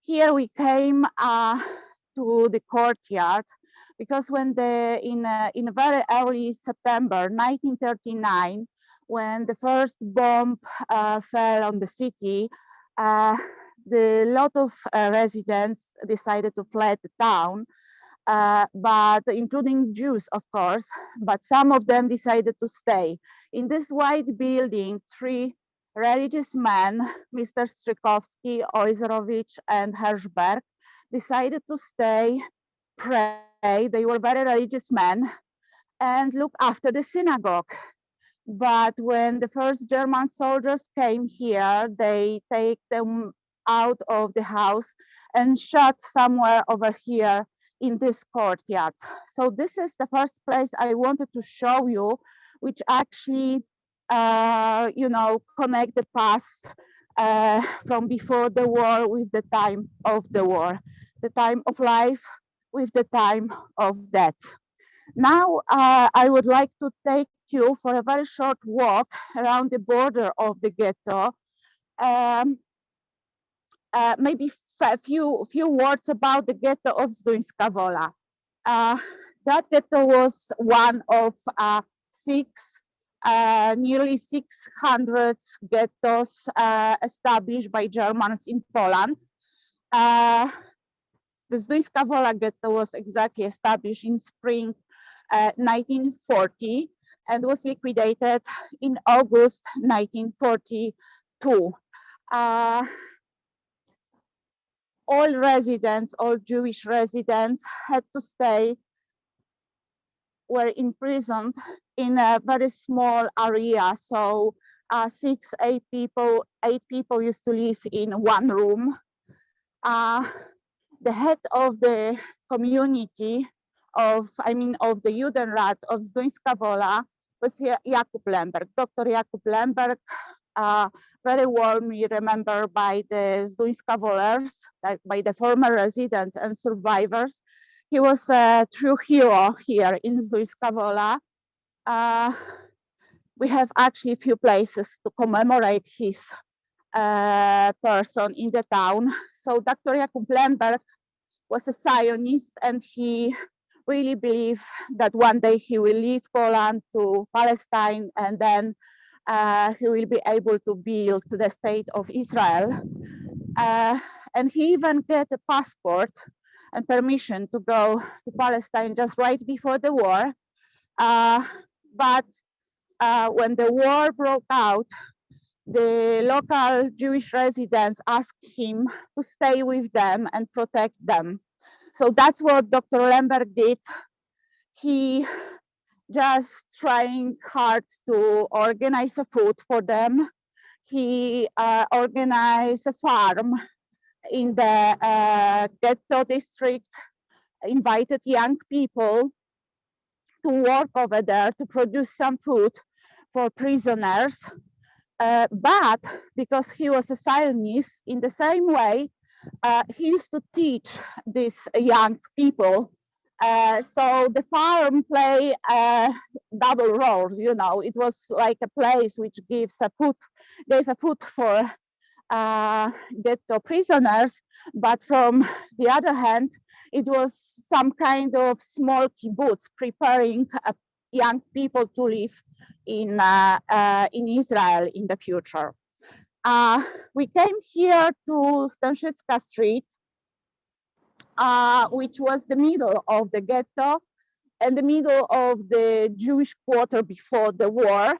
Here we came to the courtyard because when in a very early September 1939, when the first bomb fell on the city, the lot of residents decided to flee the town, but including Jews, of course, but some of them decided to stay. In this white building, three religious men, Mr. Strykowski, Oizerovich, and Hershberg, decided to stay, pray. They were very religious men, and look after the synagogue. But when the first German soldiers came here, they take them out of the house and shot somewhere over here in this courtyard. So this is the first place I wanted to show you, which actually, connect the past from before the war with the time of the war, the time of life with the time of death. Now, I would like to take you for a very short walk around the border of the ghetto. Maybe a few words about the ghetto of Zduńska Wola. That ghetto was one of nearly 600 ghettos established by Germans in Poland. The Zduńska Wola ghetto was exactly established in spring 1940 and was liquidated in August 1942. All residents, all Jewish residents had to stay, were imprisoned in a very small area. So 8 people used to live in one room. The head of the community of the Judenrat of Zduńska Wola was Jakub Lemberg, Dr. Jakub Lemberg, very warmly remembered by the Zduńska Wolers, by the former residents and survivors. He was a true hero here in Zduńska Wola. We have actually a few places to commemorate his person in the town. So Dr. Jakub Lemberg was a Zionist, and he really believed that one day he will leave Poland to Palestine, and then he will be able to build the state of Israel. And he even got a passport and permission to go to Palestine just right before the war. But when the war broke out, the local Jewish residents asked him to stay with them and protect them. So that's what Dr. Lemberg did. He just trying hard to organize a food for them. He organized a farm in the ghetto district, invited young people to work over there to produce some food for prisoners. But because he was a Zionist, in the same way, he used to teach these young people. So the farm play a double role, it was like a place which gave a food for ghetto prisoners, but from the other hand, it was some kind of small kibbutz preparing young people to live in Israel in the future. We came here to Stanszycka Street, which was the middle of the ghetto and the middle of the Jewish quarter before the war.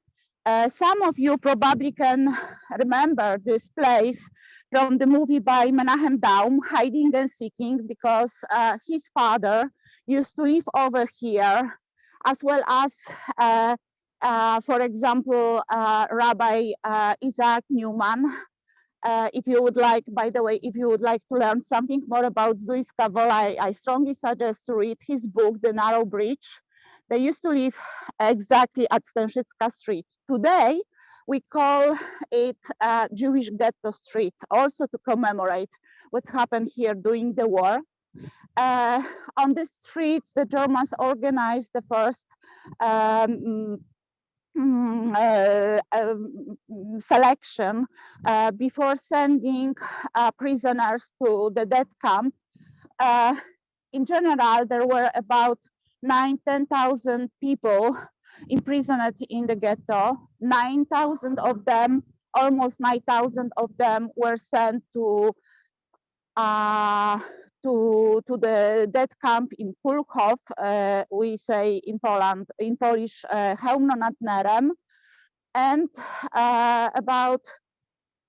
Some of you probably can remember this place from the movie by Menahem Daum, Hiding and Seeking, because his father used to live over here, as well as, for example, Rabbi Isaac Newman. If you would like, by the way, if you would like to learn something more about Zduńska Wola, I strongly suggest to read his book, The Narrow Bridge. They used to live exactly at Stanszycka Street. Today, we call it Jewish Ghetto Street, also to commemorate what happened here during the war. On the streets, the Germans organized the first selection before sending prisoners to the death camp. in general, there were about 10,000 people imprisoned in the ghetto. 9,000 of them, almost 9,000 of them were sent to the death camp in Pulkow. We say in Poland, in Polish, Chełmno nad Nerem, and about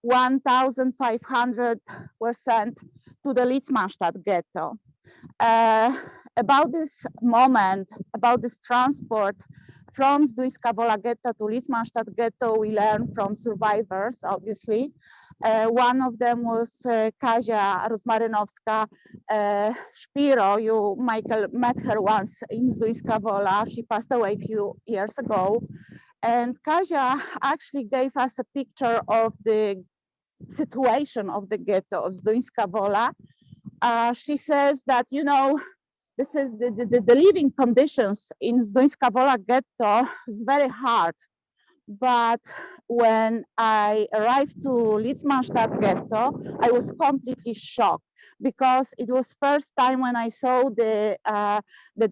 1,500 were sent to the Litzmannstadt ghetto. About this moment, about this transport from Zduńska Wola ghetto to Litzmannstadt ghetto, we learned from survivors, obviously. One of them was Kazia Rozmarynowska Szpiro. You, Michael, met her once in Zduńska Wola. She passed away a few years ago. And Kazia actually gave us a picture of the situation of the ghetto of Zduńska Wola. She says that, you know, this is the living conditions in Zduńska Wola ghetto is very hard. But when I arrived to Litzmannstadt ghetto, I was completely shocked because it was first time when I saw the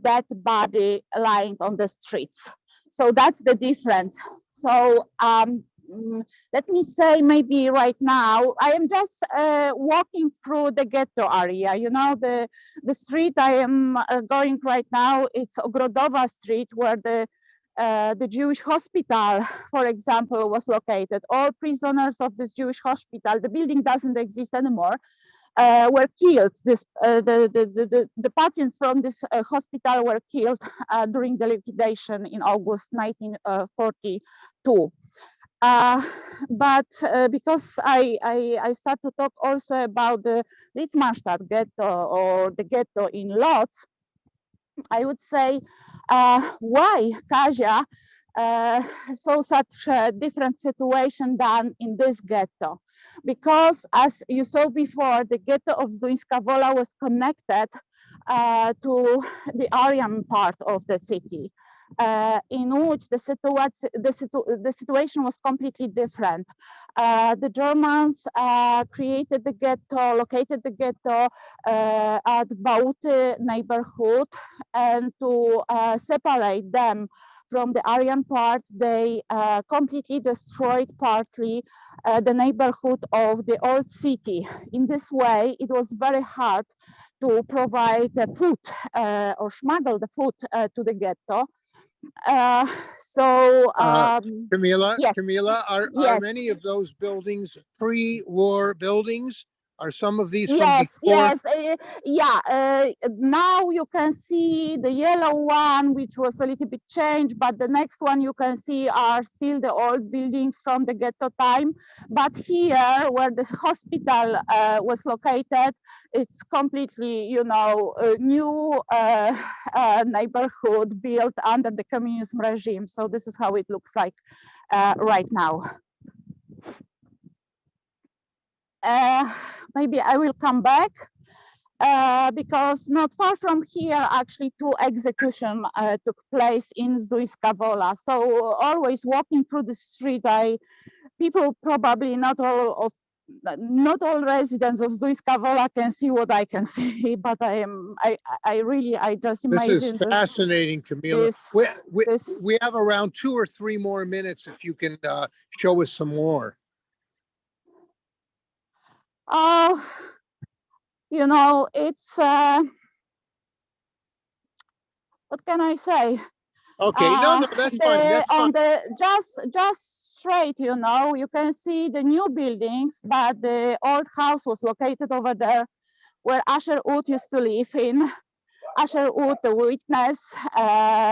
dead body lying on the streets. So that's the difference. So let me say maybe right now, I am just walking through the ghetto area. You know, the street I am going right now, it's Ogrodowa Street, where the Jewish hospital, for example, was located. All prisoners of this Jewish hospital, the building doesn't exist anymore, were killed. The patients from this hospital were killed during the liquidation in August 1942. But because I start to talk also about the Litzmannstadt ghetto or the ghetto in Lodz, I would say why Kazia saw such a different situation than in this ghetto. Because as you saw before, the ghetto of Zduńska Wola was connected to the Aryan part of the city, in which the situation was completely different. The Germans created the ghetto, located the ghetto at Bałty neighborhood, and to separate them from the Aryan part, they completely destroyed partly the neighborhood of the old city. In this way, it was very hard to provide the food or smuggle the food to the ghetto. Camila, yes, Camila, are yes. many of those buildings pre-war buildings? Are some of these from Yes, before? yes, now you can see the yellow one, which was a little bit changed, but the next one you can see are still the old buildings from the ghetto time. But here, where this hospital was located, it's completely, you know, a new neighborhood built under the communism regime. So this is how it looks like right now. Maybe I will come back because not far from here, actually, two executions took place in Zduńska Wola. So always walking through the street, people probably not all residents of Zduńska Wola can see what I can see, but I just imagine. This is fascinating, Camila. We have around 2 or 3 more minutes if you can show us some more. You know, it's what can I say? Okay, no, that's fine. That's fine. On the just straight, you know, you can see the new buildings, but the old house was located over there, where Asher Ut used to live in. Asher Ut, the witness,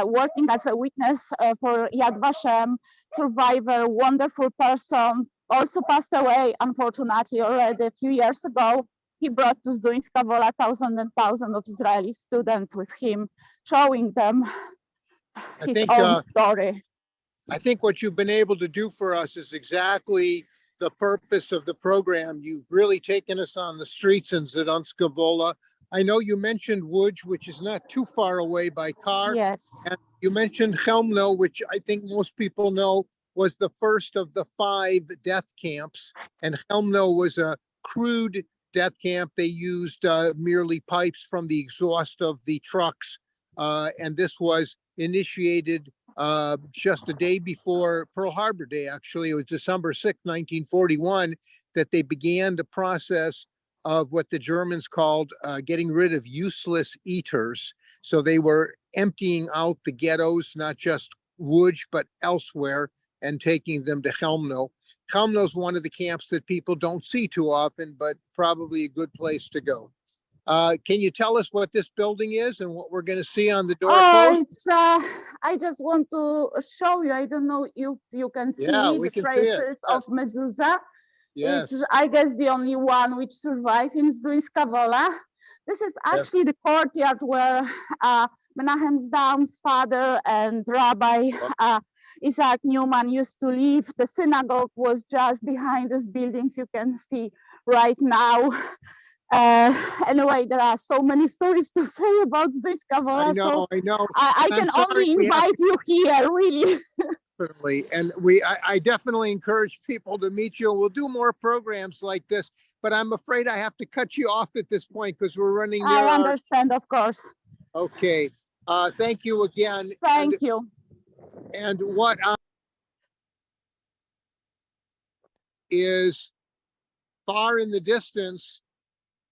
working as a witness for Yad Vashem, survivor, wonderful person, also passed away, unfortunately, already a few years ago. He brought to Zduńska Wola thousands and thousands of Israeli students with him, showing them his own story. I think what you've been able to do for us is exactly the purpose of the program. You've really taken us on the streets in Zduńska Wola. I know you mentioned Łódź, which is not too far away by car. Yes. And you mentioned Chełmno, which I think most people know was the first of the 5 death camps. And Chełmno was a crude death camp. They used merely pipes from the exhaust of the trucks. And this was initiated just a day before Pearl Harbor Day. Actually, it was December 6, 1941, that they began the process of what the Germans called getting rid of useless eaters. So they were emptying out the ghettos, not just Łódź, but elsewhere, and taking them to Chełmno. Chełmno is one of the camps that people don't see too often, but probably a good place to go. Can you tell us what this building is and what we're going to see on the doorpost? It's, I just want to show you, I don't know if you can see Yeah, we the can see it. traces of mezuzah. Yes. It's, I guess, the only one which survived in Zduńska This is actually the courtyard where Menahem Zdaum's father and Rabbi Isaac Newman used to live. The synagogue was just behind these buildings you can see right now. Anyway, there are so many stories to say about Zduńska Wola. I know, I know. I And I'm can sorry only we have invite you here, really. Certainly. And I definitely encourage people to meet you. We'll do more programs like this, but I'm afraid I have to cut you off at this point because we're running near I our, understand, of course. okay. Thank you again. Thank you. And what is far in the distance,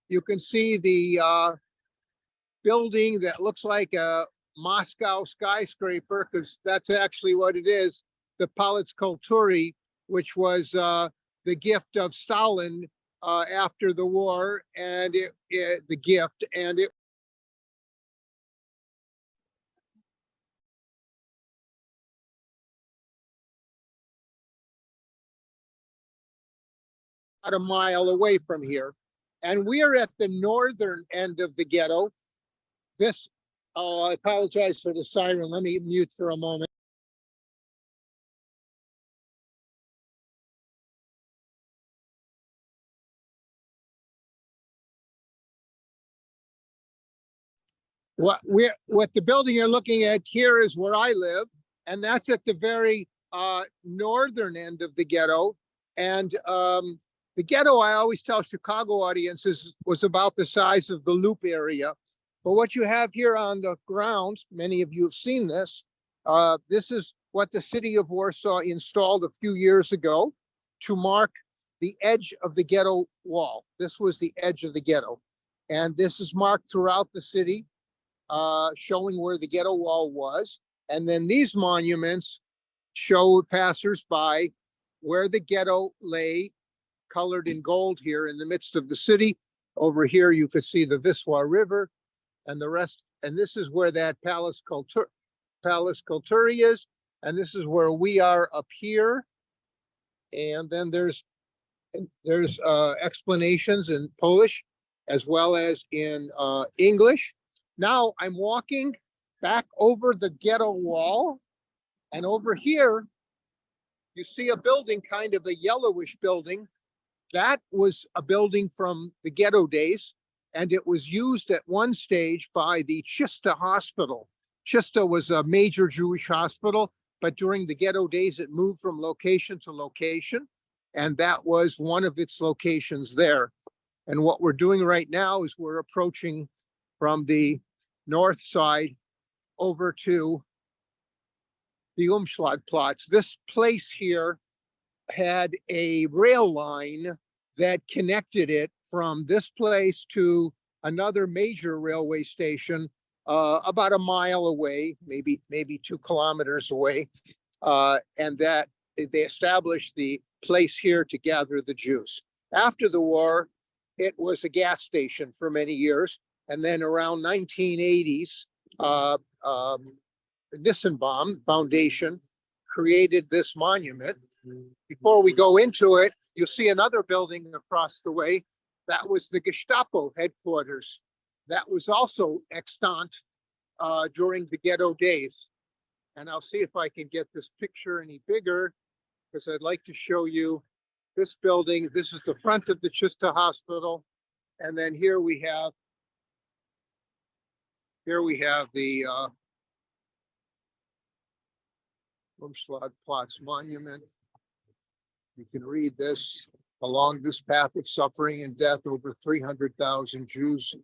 you can see the building that looks like a Moscow skyscraper, because that's actually what it is, the Palace Kultury, which was the gift of Stalin after the war, and the gift, and it about a mile away from here. And we are at the northern end of the ghetto. This, I apologize for the siren. Let me mute for a moment. What the building you're looking at here is where I live, and that's at the very northern end of the ghetto. And the ghetto, I always tell Chicago audiences, was about the size of the Loop area. But what you have here on the grounds, many of you have seen this. This is what the city of Warsaw installed a few years ago to mark the edge of the ghetto wall. This was the edge of the ghetto. And this is marked throughout the city, showing where the ghetto wall was. And then these monuments show passersby where the ghetto lay, colored in gold here in the midst of the city. Over here, you could see the Wisła River and the rest. And this is where that Palace Kultury is. And this is where we are up here. And then there's explanations in Polish as well as in English. Now I'm walking back over the ghetto wall, and over here, you see a building, kind of a yellowish building. That was a building from the ghetto days, and it was used at one stage by the Chista Hospital. Chista was a major Jewish hospital, but during the ghetto days, it moved from location to location, and that was one of its locations there. And what we're doing right now is we're approaching from the north side over to the Umschlagplatz. This place here had a rail line that connected it from this place to another major railway station about a mile away, maybe 2 kilometers away. And that they established the place here to gather the Jews. After the war, it was a gas station for many years. And then around 1980s, Nissenbaum Foundation created this monument. Before we go into it, you'll see another building across the way. That was the Gestapo headquarters. That was also extant during the ghetto days. And I'll see if I can get this picture any bigger, because I'd like to show you this building. This is the front of the Chista Hospital. And then here we have the Umschlagplatz monument. You can read this. Along this path of suffering and death, over 300,000 Jews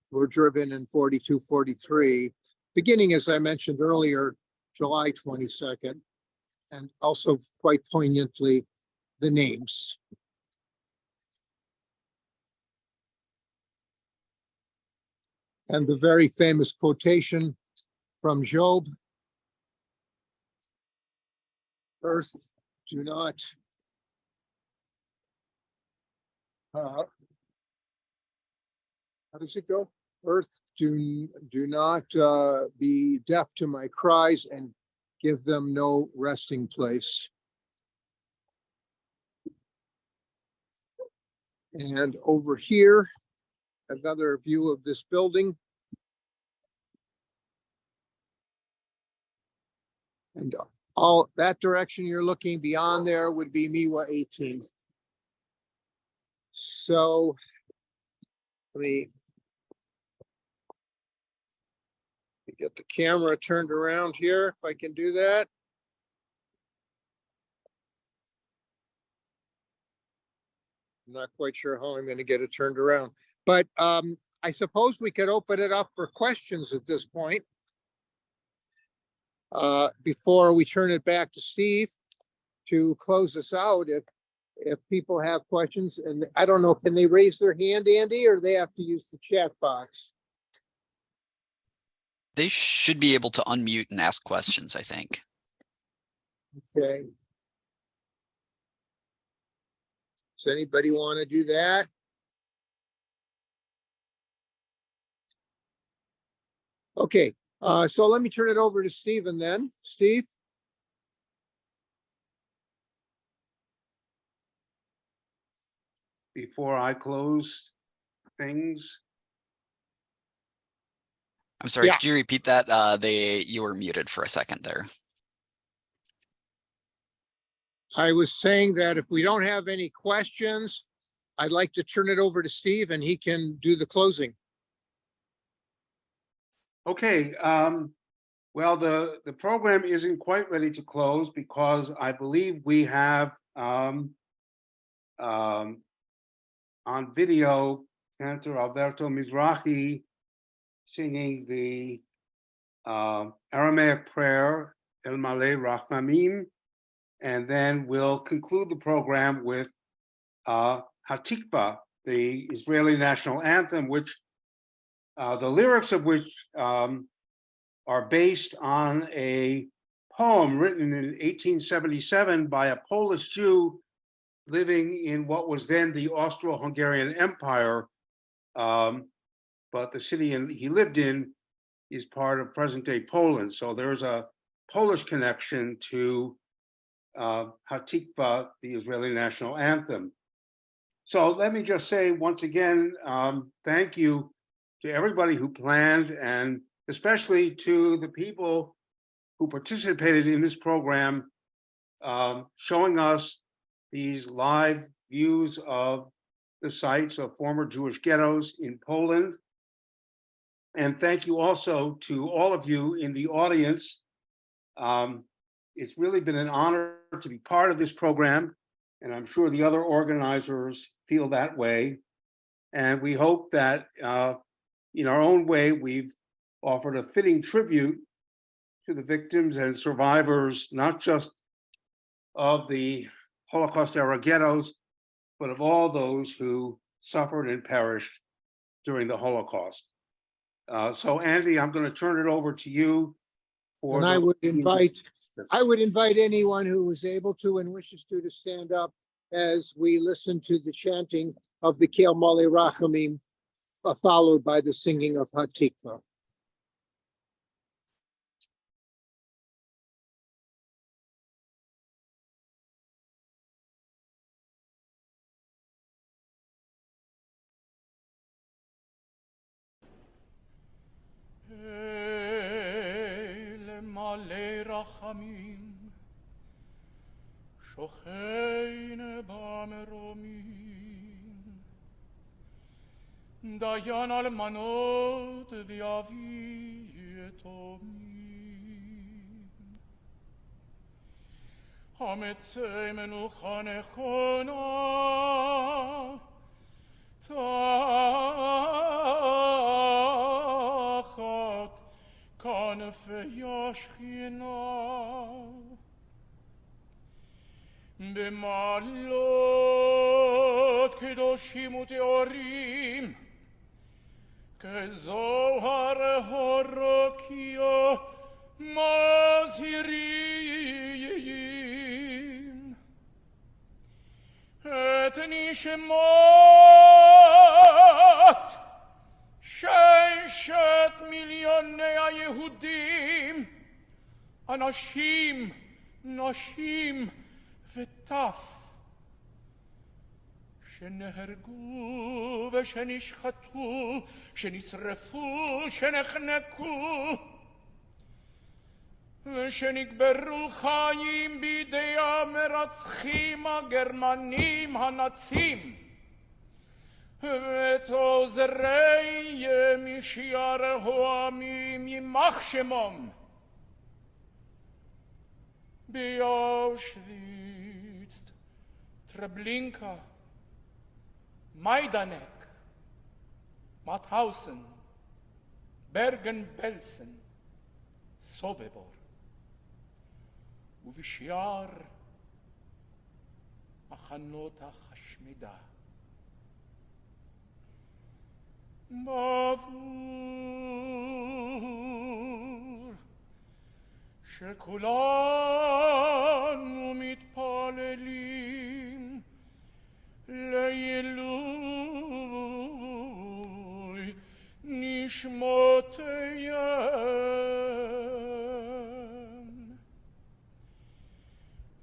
were driven in 42-43, beginning, as I mentioned earlier, July 22nd, and also quite poignantly, the names. And the very famous quotation from Job, earth, do not how does it go? Earth, do not be deaf to my cries and give them no resting place. And over here, another view of this building. And all that direction you're looking beyond there would be Miwa 18. So let me get the camera turned around here, if I can do that. I'm not quite sure how I'm going to get it turned around, but I suppose we could open it up for questions at this point. Before we turn it back to Steve to close us out, if people have questions, and I don't know, can they raise their hand, Andy, or they have to use the chat box? They should be able to unmute and ask questions, I think. Okay. Does anybody want to do that? Okay, so let me turn it over to Stephen then. Steve? Before I close things, I'm sorry, Yeah. could you repeat that? You were muted for a second there. I was saying that if we don't have any questions, I'd like to turn it over to Steve and he can do the closing. okay. Well, the program isn't quite ready to close because I believe we have on video Senator Alberto Mizrahi singing the Aramaic prayer El Malay Rachmamim, and then we'll conclude the program with Hatikva, the Israeli national anthem, which the lyrics of which are based on a poem written in 1877 by a Polish Jew living in what was then the Austro-Hungarian Empire, but the city he lived in is part of present-day Poland. So there's a Polish connection to Hatikva, the Israeli national anthem. So let me just say once again, thank you to everybody who planned, and especially to the people who participated in this program, showing us these live views of the sites of former Jewish ghettos in Poland. And thank you also to all of you in the audience. It's really been an honor to be part of this program, and I'm sure the other organizers feel that way. And we hope that in our own way, we've offered a fitting tribute to the victims and survivors, not just of the Holocaust era ghettos, but of all those who suffered and perished during the Holocaust. So Andy, I'm going to turn it over to you. And I would invite anyone who is able to and wishes to stand up as we listen to the chanting of the Kel Malay Rachamim, followed by the singing of Hatikva. מלא רחמים, שוכן במרומים, דיין אלמנות ואבי יתומים. אמצי מנוחה נכונה, תחת כנפי השכינה. במעלות קדושים וטהורים, כזוהר הרקיע מזהירים את נשמות ששת מיליוני היהודים, אנשים, נשים וטף, שנהרגו ושנשחטו, שנשרפו, שנחנקו, ושנקברו חיים בידי המרצחים הגרמנים הנאצים, ואת עוזרי משאר העמים יימח שמם. באושוויץ, טרבלינקה, מיידנק, מאוטהאוזן, ברגן-בלזן, סוביבור, ובשאר מחנות ההשמדה. בעבור שכולנו מתפללים לעילוי נשמותיהם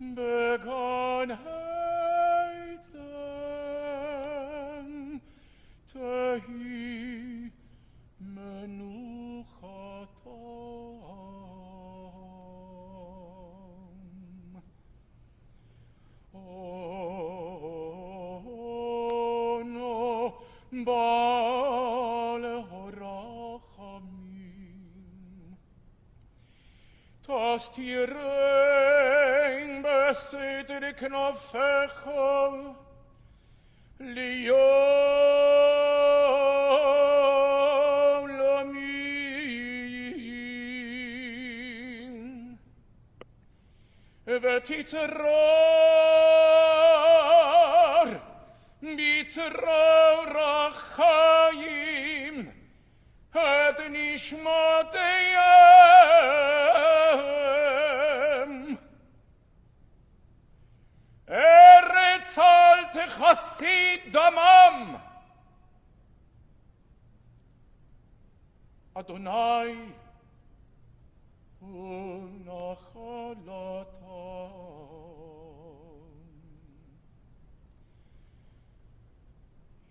בגן עדן תהי מנוחתם. אונו בעל הרחמים, תסתירם בסתר כנפיך לעולמים, ותצרור בצרור החיים את נשמותיהם. ארץ אל תכסי דמם, אדוני הוא נחלתם.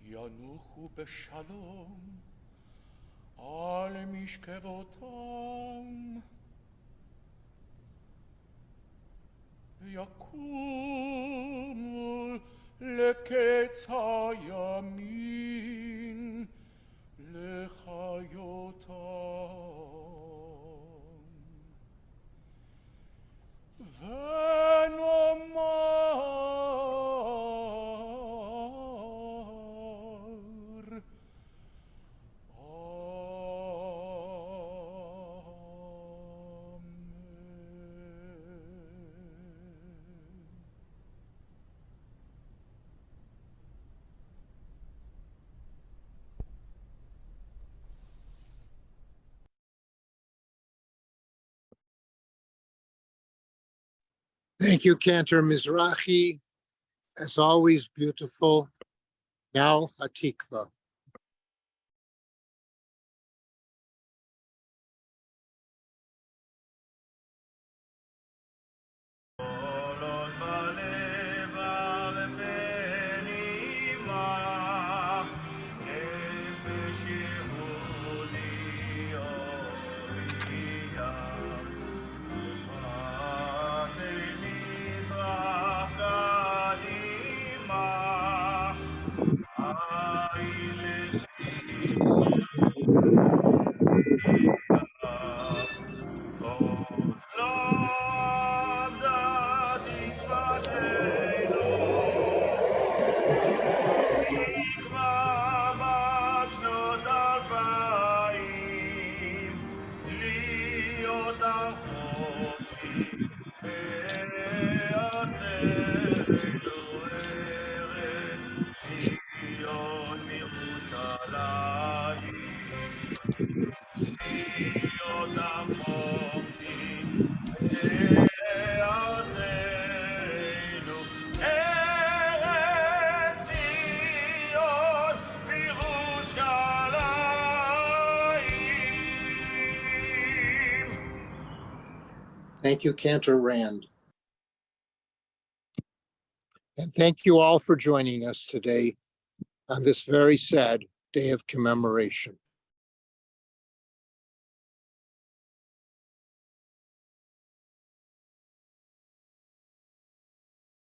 ינוחו בשלום על משכבותם, ויקומו לקץ הימים לחיותם. ונאמר Thank you, Cantor Mizrahi. As always, beautiful. Now, Hatikva. I Thank you, Cantor Rand. And thank you all for joining us today on this very sad day of commemoration.